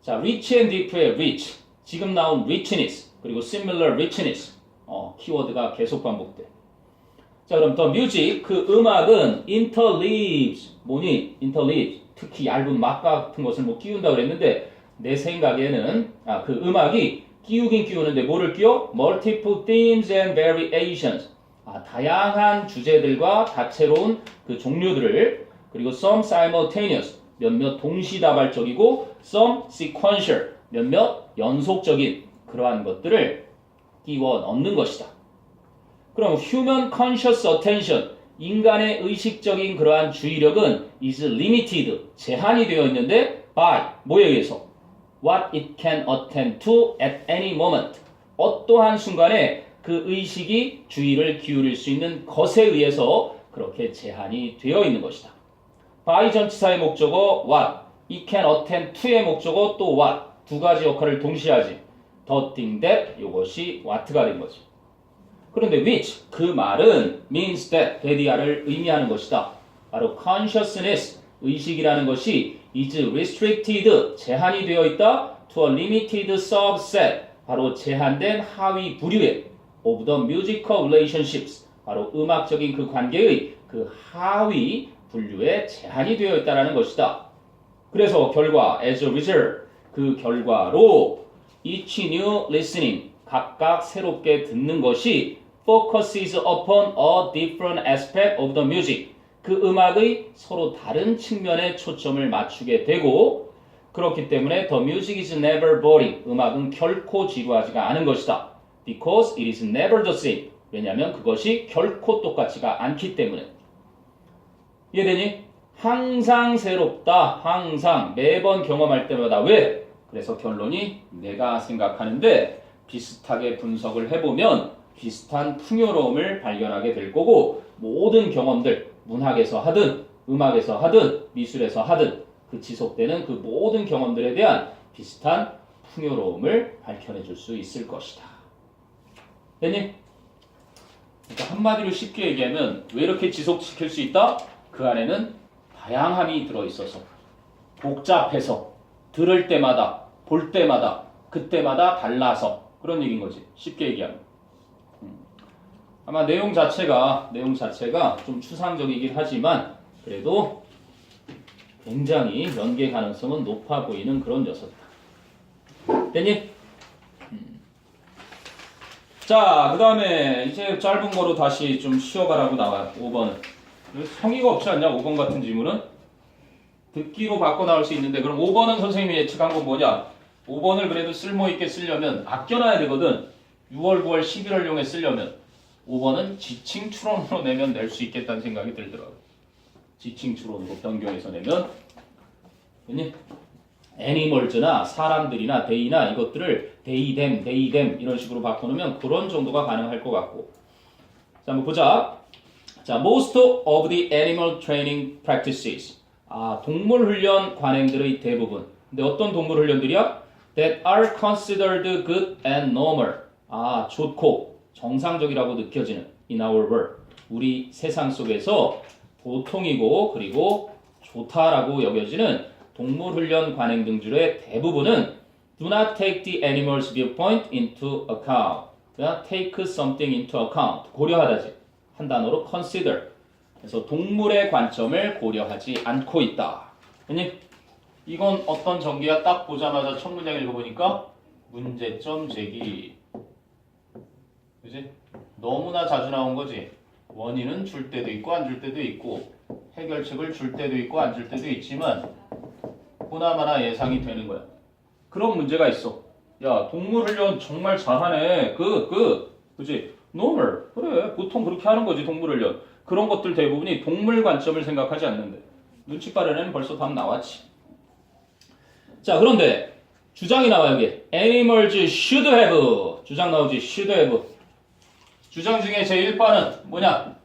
자, rich and deep의 rich, 지금 나온 richness, 그리고 similar richness, 키워드가 계속 반복돼. 자, 그럼 the music, 그 음악은 interleaves, 뭐니? interleaves, 특히 얇은 막 같은 것을 뭐 끼운다 그랬는데 내 생각에는 그 음악이 끼우긴 끼우는데 뭐를 끼워? multiple themes and variations, 다양한 주제들과 다채로운 그 종류들을, 그리고 some simultaneous, 몇몇 동시다발적이고 some sequential, 몇몇 연속적인 그러한 것들을 끼워 넣는 것이다. 그럼 human conscious attention, 인간의 의식적인 그러한 주의력은 is limited, 제한이 되어 있는데 by, 뭐에 의해서? what it can attend to at any moment, 어떠한 순간에 그 의식이 주의를 기울일 수 있는 것에 의해서 그렇게 제한이 되어 있는 것이다. by 전치사의 목적어 what, it can attend to의 목적어 또 what, 두 가지 역할을 동시에 하지. the thing that, 이것이 what가 된 거지. 그런데 which, 그 말은 means that, that이야를 의미하는 것이다. 바로 consciousness, 의식이라는 것이 is restricted, 제한이 되어 있다. to a limited subset, 바로 제한된 하위 부류의 of the musical relationships, 바로 음악적인 그 관계의 그 하위 분류에 제한이 되어 있다는 것이다. 그래서 결과, as a result, 그 결과로 each new listening, 각각 새롭게 듣는 것이 focuses upon a different aspect of the music, 그 음악의 서로 다른 측면에 초점을 맞추게 되고, 그렇기 때문에 the music is never boring, 음악은 결코 지루하지가 않은 것이다. Because it is never the same, 왜냐하면 그것이 결코 똑같지가 않기 때문에. 이해되니? 항상 새롭다, 항상, 매번 경험할 때마다. 왜? 그래서 결론이 내가 생각하는데 비슷하게 분석을 해보면 비슷한 풍요로움을 발견하게 될 거고, 모든 경험들, 문학에서 하든 음악에서 하든 미술에서 하든 그 지속되는 그 모든 경험들에 대한 비슷한 풍요로움을 밝혀내 줄 수 있을 것이다. 됐니? 그러니까 한마디로 쉽게 얘기하면 왜 이렇게 지속시킬 수 있다? 그 안에는 다양함이 들어있어서, 복잡해서, 들을 때마다, 볼 때마다, 그때마다 달라서, 그런 얘기인 거지. 쉽게 얘기하면. 아마 내용 자체가 좀 추상적이긴 하지만 그래도 굉장히 연계 가능성은 높아 보이는 그런 녀석이다. 됐니? 자, 그 다음에 이제 짧은 거로 다시 좀 쉬어가라고 나와요. 5번은. 성의가 없지 않냐? 5번 같은 질문은? 듣기로 바꿔 나올 수 있는데, 그럼 5번은 선생님이 예측한 건 뭐냐? 5번을 그래도 쓸모있게 쓰려면 아껴놔야 되거든. 6월, 9월, 11월용에 쓰려면 5번은 지칭 추론으로 내면 낼 수 있겠다는 생각이 들더라고요. 지칭 추론으로 변경해서 내면, 됐니? 애니멀즈나 사람들이나 데이나 이것들을 데이, 댐 이런 식으로 바꿔놓으면 그런 정도가 가능할 것 같고, 자, 한번 보자. 자, most of the animal training practices. 동물 훈련 관행들의 대부분. 근데 어떤 동물 훈련들이야? That are considered good and normal. 좋고 정상적이라고 느껴지는 in our world. 우리 세상 속에서 보통이고 그리고 좋다라고 여겨지는 동물 훈련 관행 등줄의 대부분은 do not take the animal's viewpoint into account. 그냥 take something into account. 고려하다지. 한 단어로 consider. 그래서 동물의 관점을 고려하지 않고 있다. 아니, 이건 어떤 전개야? 딱 보자마자 첫 문장 읽어보니까 문제점 제기. 그지? 너무나 자주 나온 거지. 원인은 줄 때도 있고 안 줄 때도 있고 해결책을 줄 때도 있고 안 줄 때도 있지만 보나마나 예상이 되는 거야. 그런 문제가 있어. 야, 동물 훈련 정말 잘하네. 그지? normal. 그래, 보통 그렇게 하는 거지, 동물 훈련. 그런 것들 대부분이 동물 관점을 생각하지 않는데. 눈치 빠른 애는 벌써 답 나왔지. 자, 그런데 주장이 나와 여기. Animals should have. 주장 나오지, should have. 주장 중에 제1바는 뭐냐?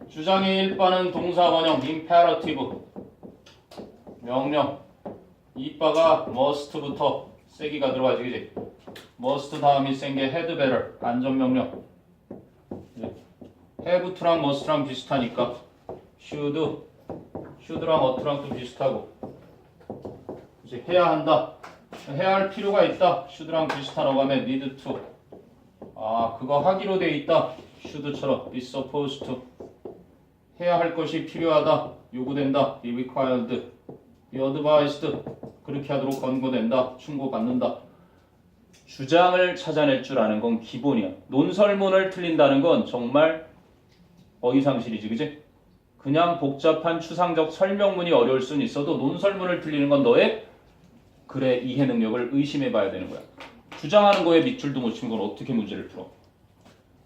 주장의 1바는 동사 원형, imperative. 명령. 2바가 must부터 세기가 들어가지, 그지? must 다음이 센 게 had better, 안전명령. have to랑 must랑 비슷하니까 should랑 ough트랑 또 비슷하고 이제 해야 한다. 해야 할 필요가 있다. should랑 비슷한 어감에 need to. 그거 하기로 돼 있다. should처럼 be supposed to. 해야 할 것이 필요하다. 요구된다. be required. be advised. 그렇게 하도록 권고된다. 충고받는다. 주장을 찾아낼 줄 아는 건 기본이야. 논설문을 틀린다는 건 정말 어이상실이지, 그지? 그냥 복잡한 추상적 설명문이 어려울 수는 있어도 논설문을 틀리는 건 너의 이해 능력을 의심해봐야 되는 거야. 주장하는 거에 밑줄도 못 치는 건 어떻게 문제를 풀어?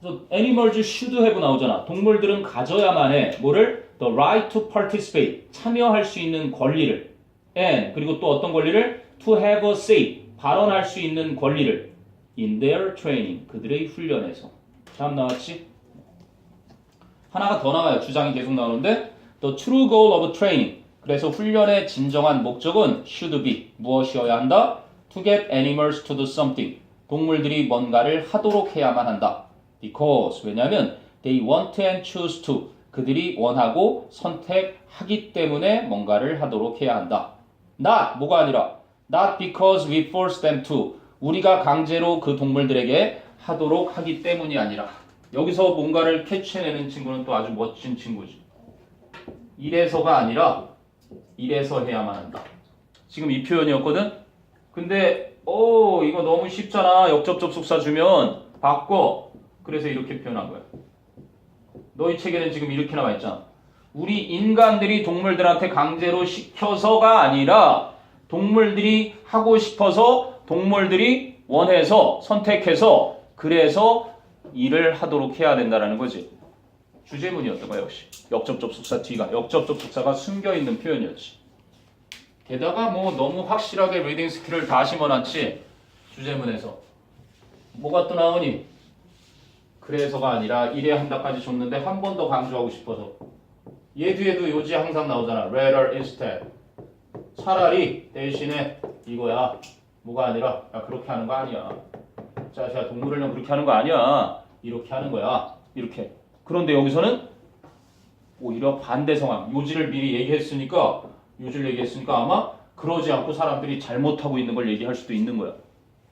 그래서 animals should have 나오잖아. 동물들은 가져야만 해. 뭐를? The right to participate. 참여할 수 있는 권리를. And 그리고 또 어떤 권리를? To have a say. 발언할 수 있는 권리를. In their training. 그들의 훈련에서. 다음 나왔지? 하나가 더 나와요. 주장이 계속 나오는데 The true goal of training. 그래서 훈련의 진정한 목적은 should be. 무엇이어야 한다? To get animals to do something. 동물들이 뭔가를 하도록 해야만 한다. Because. 왜냐하면 they want and choose to. 그들이 원하고 선택하기 때문에 뭔가를 하도록 해야 한다. Not. 뭐가 아니라 Not because we force them to. 우리가 강제로 그 동물들에게 하도록 하기 때문이 아니라. 여기서 뭔가를 캐치해내는 친구는 또 아주 멋진 친구지. 이래서가 아니라 이래서 해야만 한다. 지금 이 표현이었거든? 근데 이거 너무 쉽잖아. 역접접속사 주면 바꿔. 그래서 이렇게 표현한 거야. 너희 책에는 지금 이렇게 나와 있잖아. 우리 인간들이 동물들한테 강제로 시켜서가 아니라 동물들이 하고 싶어서 동물들이 원해서 선택해서 그래서 일을 하도록 해야 된다는 거지. 주제문이었던 거야 역시. 역접접속사 뒤가 역접접속사가 숨겨있는 표현이었지. 게다가 뭐 너무 확실하게 리딩 스킬을 다 심어놨지. 주제문에서 뭐가 또 나오니? 그래서가 아니라 이래야 한다까지 줬는데 한 번 더 강조하고 싶어서 얘 뒤에도 요지 항상 나오잖아. rather instead. 차라리 대신에 이거야. 뭐가 아니라 야 그렇게 하는 거 아니야. 자식아 동물을요 그렇게 하는 거 아니야. 이렇게 하는 거야. 이렇게. 그런데 여기서는 오히려 반대 상황. 요지를 미리 얘기했으니까 아마 그러지 않고 사람들이 잘못하고 있는 걸 얘기할 수도 있는 거야.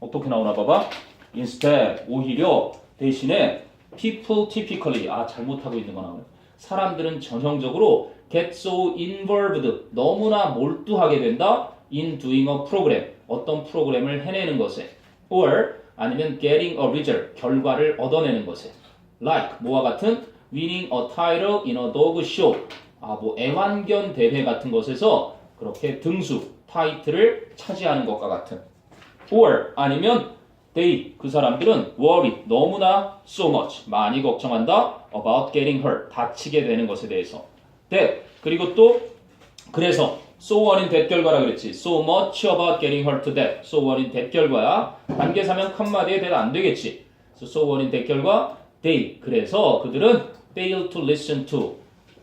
어떻게 나오나 봐봐. instead 오히려 대신에 people typically 잘못하고 있는 거 나와요. 사람들은 전형적으로 get so involved 너무나 몰두하게 된다 in doing a program 어떤 프로그램을 해내는 것에 or 아니면 getting a result 결과를 얻어내는 것에 like 뭐와 같은 winning a title in a dog show 뭐 애완견 대회 같은 것에서 그렇게 등수 타이틀을 차지하는 것과 같은 or 아니면 they 그 사람들은 worry 너무나 so much 많이 걱정한다 about getting hurt 다치게 되는 것에 대해서 that 그리고 또 그래서 so what in that 결과라 그랬지 so much about getting hurt that so what in that 결과야 단계사면 칸마디에 대도 안 되겠지 so what in that 결과 그래서 그들은 fail to listen to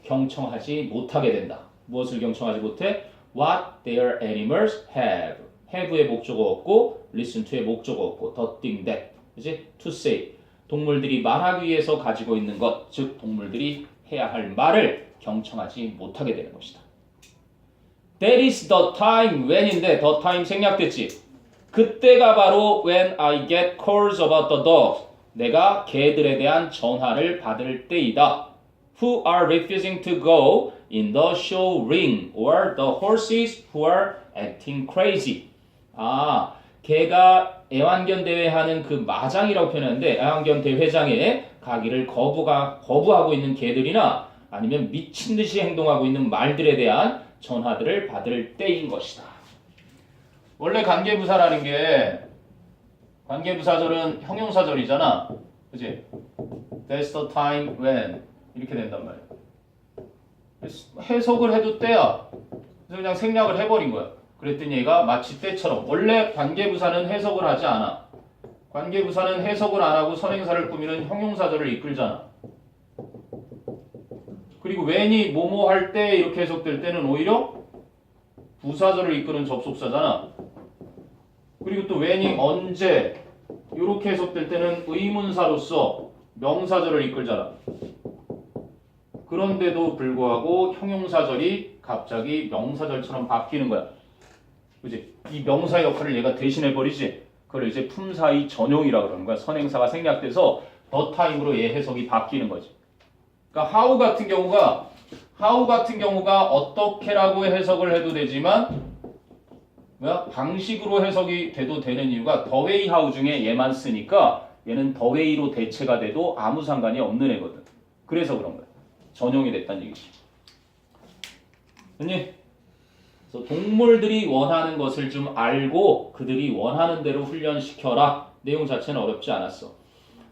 경청하지 못하게 된다. 무엇을 경청하지 못해? What their animals have. have의 목적어 없고 listen to의 목적어 없고 the thing that. 그치? to say. 동물들이 말하기 위해서 가지고 있는 것, 즉 동물들이 해야 할 말을 경청하지 못하게 되는 것이다. That is the time when인데 the time 생략됐지. 그때가 바로 when I get calls about the dogs. 내가 개들에 대한 전화를 받을 때이다. Who are refusing to go in the show ring or the horses who are acting crazy. 개가 애완견 대회 하는 그 마장이라고 표현하는데 애완견 대회장에 가기를 거부하고 있는 개들이나 아니면 미친 듯이 행동하고 있는 말들에 대한 전화들을 받을 때인 것이다. 원래 관계부사라는 게 관계부사절은 형용사절이잖아. 그치? That's the time when 이렇게 된단 말이야. 해석을 해도 때야. 그래서 그냥 생략을 해버린 거야. 그랬더니 얘가 마치 때처럼 원래 관계부사는 해석을 하지 않아. 관계부사는 해석을 안 하고 선행사를 꾸미는 형용사절을 이끌잖아. 그리고 when이 뭐뭐 할 때 이렇게 해석될 때는 오히려 부사절을 이끄는 접속사잖아. 그리고 또 when이 언제 이렇게 해석될 때는 의문사로서 명사절을 이끌잖아. 그런데도 불구하고 형용사절이 갑자기 명사절처럼 바뀌는 거야. 그치? 이 명사 역할을 얘가 대신해버리지. 그걸 이제 품사의 전용이라고 그러는 거야. 선행사가 생략돼서 the time으로 얘 해석이 바뀌는 거지. 그러니까 how 같은 경우가 어떻게라고 해석을 해도 되지만 방식으로 해석이 돼도 되는 이유가 the way how 중에 얘만 쓰니까 얘는 the way로 대체가 돼도 아무 상관이 없는 애거든. 그래서 그런 거야. 전용이 됐다는 얘기지. 그래서 동물들이 원하는 것을 좀 알고 그들이 원하는 대로 훈련시켜라. 내용 자체는 어렵지 않았어.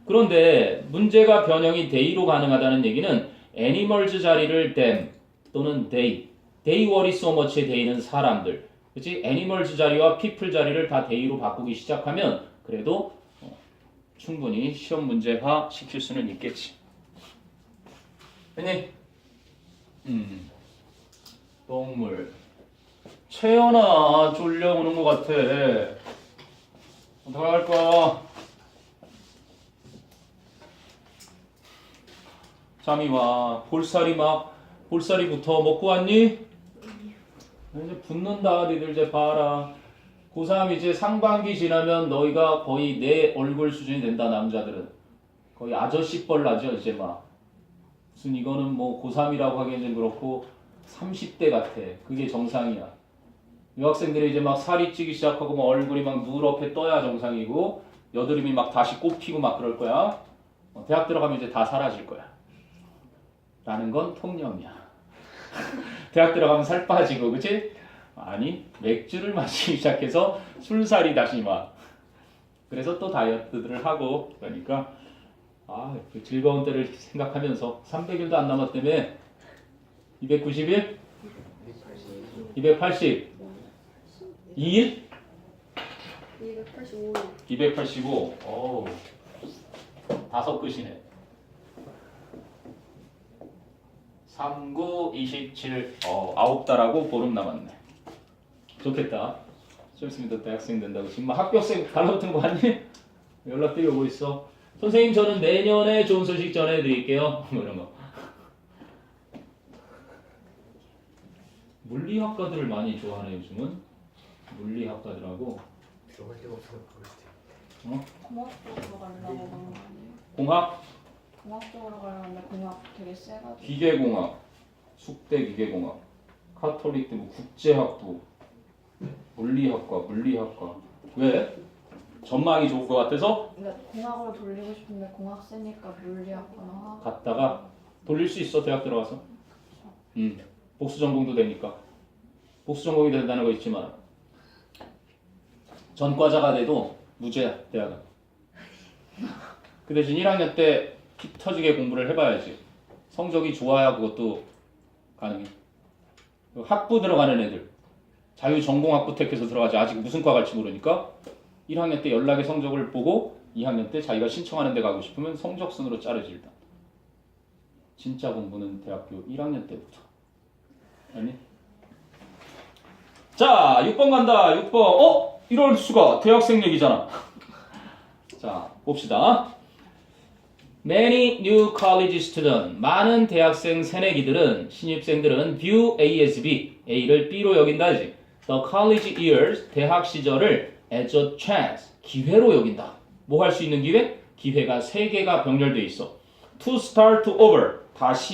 그런데 문제가 변형이 they로 가능하다는 얘기는 animals 자리를 them 또는 they worry so much의 they는 사람들, 그치? animals 자리와 people 자리를 다 they로 바꾸기 시작하면 그래도 충분히 시험 문제화 시킬 수는 있겠지. 아니, 동물. 채연아, 졸려오는 것 같아. 어떡할 거야? 잠이 와. 볼살이부터 먹고 왔니? 이제 붙는다. 니들 이제 봐라. 고3 이제 상반기 지나면 너희가 거의 내 얼굴 수준이 된다. 남자들은. 거의 아저씨뻘 나죠. 이제 막. 무슨 이거는 뭐 고3이라고 하기에는 그렇고 30대 같아. 그게 정상이야. 여학생들이 이제 막 살이 찌기 시작하고 막 얼굴이 막 누렇게 떠야 정상이고 여드름이 막 다시 꼽히고 막 그럴 거야. 대학 들어가면 이제 다 사라질 거야. 라는 건 통념이야. 대학 들어가면 살 빠지고, 그치? 아니, 맥주를 마시기 시작해서 술살이 다시 막. 그래서 또 다이어트들을 하고, 그러니까, 그 즐거운 때를 생각하면서 300일도 안 남았다며 291? 280? 2일? 285일. 285. 어우, 5끝이네. 39, 27, 9달하고 보름 남았네. 좋겠다. 좀 있으면 너 대학생 된다고. 지금 막 학교생 달라붙은 거 아니? 연락들이 오고 있어. 선생님, 저는 내년에 좋은 소식 전해드릴게요. 뭐 이런 거. 물리학과들을 많이 좋아하네, 요즘은. 물리학과들하고. 들어갈 데가 없어서 그렇지. 공학 쪽으로 가려고 하는 거 아니에요? 공학? 공학 쪽으로 가려는데 공학 되게 세가지고. 기계공학, 숙대기계공학, 카톨릭대, 뭐 국제학부, 물리학과. 왜? 전망이 좋을 것 같아서? 근데 공학으로 돌리고 싶은데 공학 세니까 물리학과나 갔다가 돌릴 수 있어, 대학 들어가서. 복수 전공도 되니까. 복수 전공이 된다는 거 있지만 전과자가 돼도 무죄야, 대학은. 그 대신 1학년 때 피 터지게 공부를 해봐야지. 성적이 좋아야 그것도 가능해. 학부 들어가는 애들, 자유전공학부 택해서 들어가지. 아직 무슨 과 갈지 모르니까 1학년 때 연락의 성적을 보고 2학년 때 자기가 신청하는 데 가고 싶으면 성적순으로 자르지 일단. 진짜 공부는 대학교 1학년 때부터. 아니? 자, 6번 간다. 6번. 이럴 수가. 대학생 얘기잖아. 자, 봅시다. Many new college students. 많은 대학생 새내기들은, 신입생들은 view A as B. A를 B로 여긴다지. The college years. 대학 시절을 as a chance. 기회로 여긴다. 뭐 할 수 있는 기회? 기회가 3개가 병렬되어 있어. To start over.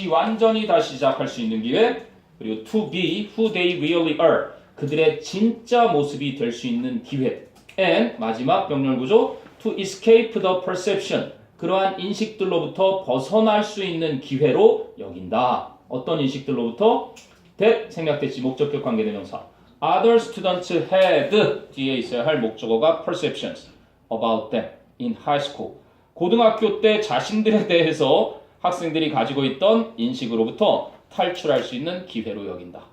완전히 다시 시작할 수 있는 기회. 그리고 to be who they really are. 그들의 진짜 모습이 될 수 있는 기회. And 마지막 병렬 구조. To escape the perception. 그러한 인식들로부터 벗어날 수 있는 기회로 여긴다. 어떤 인식들로부터? that 생략됐지. 목적격 관계대명사. Other students had 뒤에 있어야 할 목적어가 perceptions about them in high school. 고등학교 때 자신들에 대해서 학생들이 가지고 있던 인식으로부터 탈출할 수 있는 기회로 여긴다.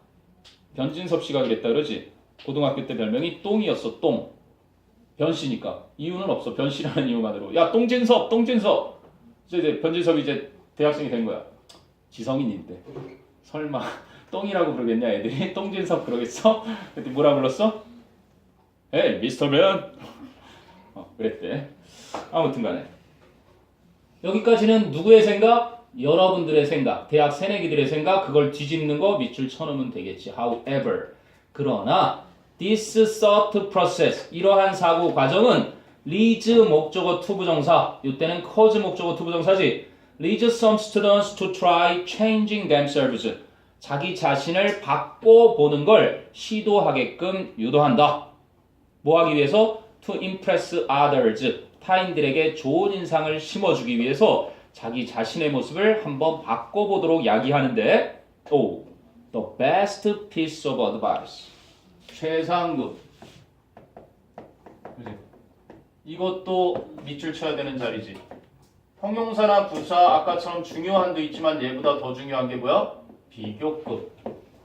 변진섭 씨가 그랬다 그러지. 고등학교 때 별명이 똥이었어. 똥. 변씨니까. 이유는 없어. 변씨라는 이유만으로. 야, 똥진섭. 이제 변진섭이 이제 대학생이 된 거야. 지성인인데. 설마 똥이라고 부르겠냐 애들이? 똥진섭 그러겠어? 그때 뭐라 불렀어? 에이 미스터 맨. 그랬대. 아무튼 간에 여기까지는 누구의 생각? 여러분들의 생각, 대학 새내기들의 생각. 그걸 뒤집는 거 밑줄 쳐놓으면 되겠지. However, 그러나 this thought process, 이러한 사고 과정은 leads 목적어 to 부정사, 이때는 cause 목적어 to 부정사지. leads some students to try changing themselves. 자기 자신을 바꿔보는 걸 시도하게끔 유도한다. 뭐 하기 위해서? To impress others. 타인들에게 좋은 인상을 심어주기 위해서 자기 자신의 모습을 한번 바꿔보도록 야기하는데, the best piece of advice. 최상급. 이것도 밑줄 쳐야 되는 자리지. 형용사나 부사 아까처럼 중요한도 있지만 얘보다 더 중요한 게 뭐야? 비교급.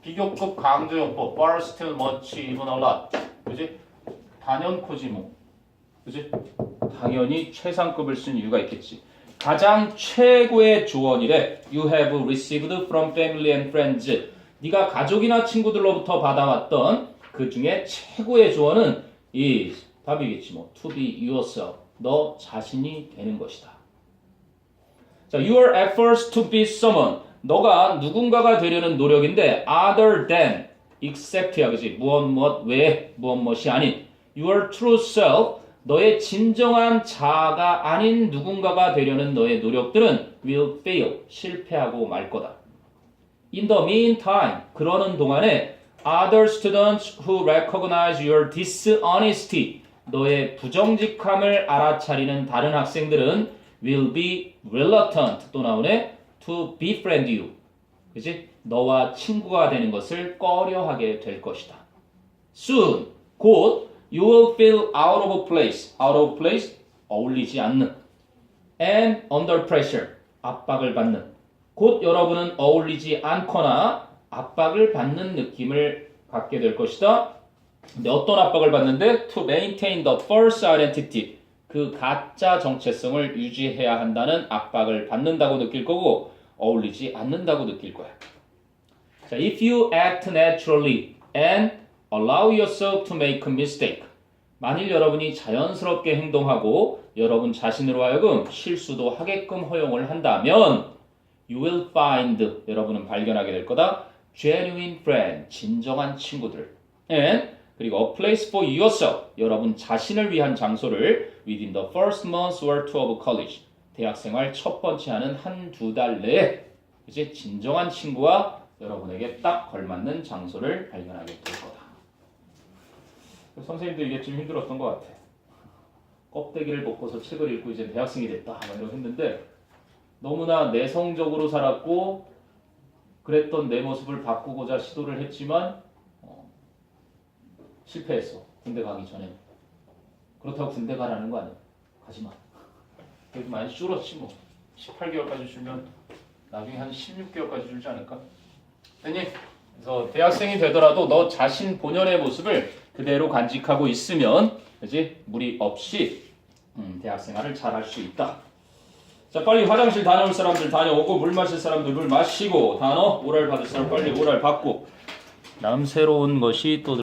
비교급 강조용법. far still much even a lot. 그지? 단연코지 뭐. 그지? 당연히 최상급을 쓴 이유가 있겠지. 가장 최고의 조언이래. You have received from family and friends. 네가 가족이나 친구들로부터 받아왔던 그 중에 최고의 조언은 is. 답이겠지 뭐. To be yourself. 너 자신이 되는 것이다. 자, your efforts to be someone. 너가 누군가가 되려는 노력인데 other than, except야, 그지? 무엇 외에 무엇이 아닌 your true self, 너의 진정한 자아가 아닌 누군가가 되려는 너의 노력들은 will fail, 실패하고 말 거다. In the meantime, 그러는 동안에 other students who recognize your dishonesty, 너의 부정직함을 알아차리는 다른 학생들은 will be reluctant, 또 나오네, to befriend you. 그치? 너와 친구가 되는 것을 꺼려하게 될 것이다. Soon, 곧 you will feel out of place. Out of place, 어울리지 않는. And under pressure, 압박을 받는. 곧 여러분은 어울리지 않거나 압박을 받는 느낌을 갖게 될 것이다. 근데 어떤 압박을 받는데? To maintain the false identity. 그 가짜 정체성을 유지해야 한다는 압박을 받는다고 느낄 거고 어울리지 않는다고 느낄 거야. 자, if you act naturally and allow yourself to make a mistake. 만일 여러분이 자연스럽게 행동하고 여러분 자신으로 하여금 실수도 하게끔 허용을 한다면 you will find, 여러분은 발견하게 될 거다. genuine friend, 진정한 친구들. and 그리고 a place for yourself, 여러분 자신을 위한 장소를 within the first month or two of college, 대학생활 첫 번째 하는 한두 달 내에 이제 진정한 친구와 여러분에게 딱 걸맞는 장소를 발견하게 될 거다. 선생님도 이게 좀 힘들었던 것 같아. 껍데기를 벗고서 책을 읽고 이제 대학생이 됐다 이러고 했는데 너무나 내성적으로 살았고 그랬던 내 모습을 바꾸고자 시도를 했지만 실패했어. 군대 가기 전에. 그렇다고 군대 가라는 거 아니야. 가지마. 그래도 많이 줄었지 뭐. 18개월까지 줄면 나중에 한 16개월까지 줄지 않을까? 됐니? 그래서 대학생이 되더라도 너 자신 본연의 모습을 그대로 간직하고 있으면 그지? 무리 없이 대학생활을 잘 할 수 있다. 자, 빨리 화장실 다녀올 사람들 다녀오고 물 마실 사람들 물 마시고 단어 오랄 받을 사람 빨리 오랄 받고 다음 새로운 것이 또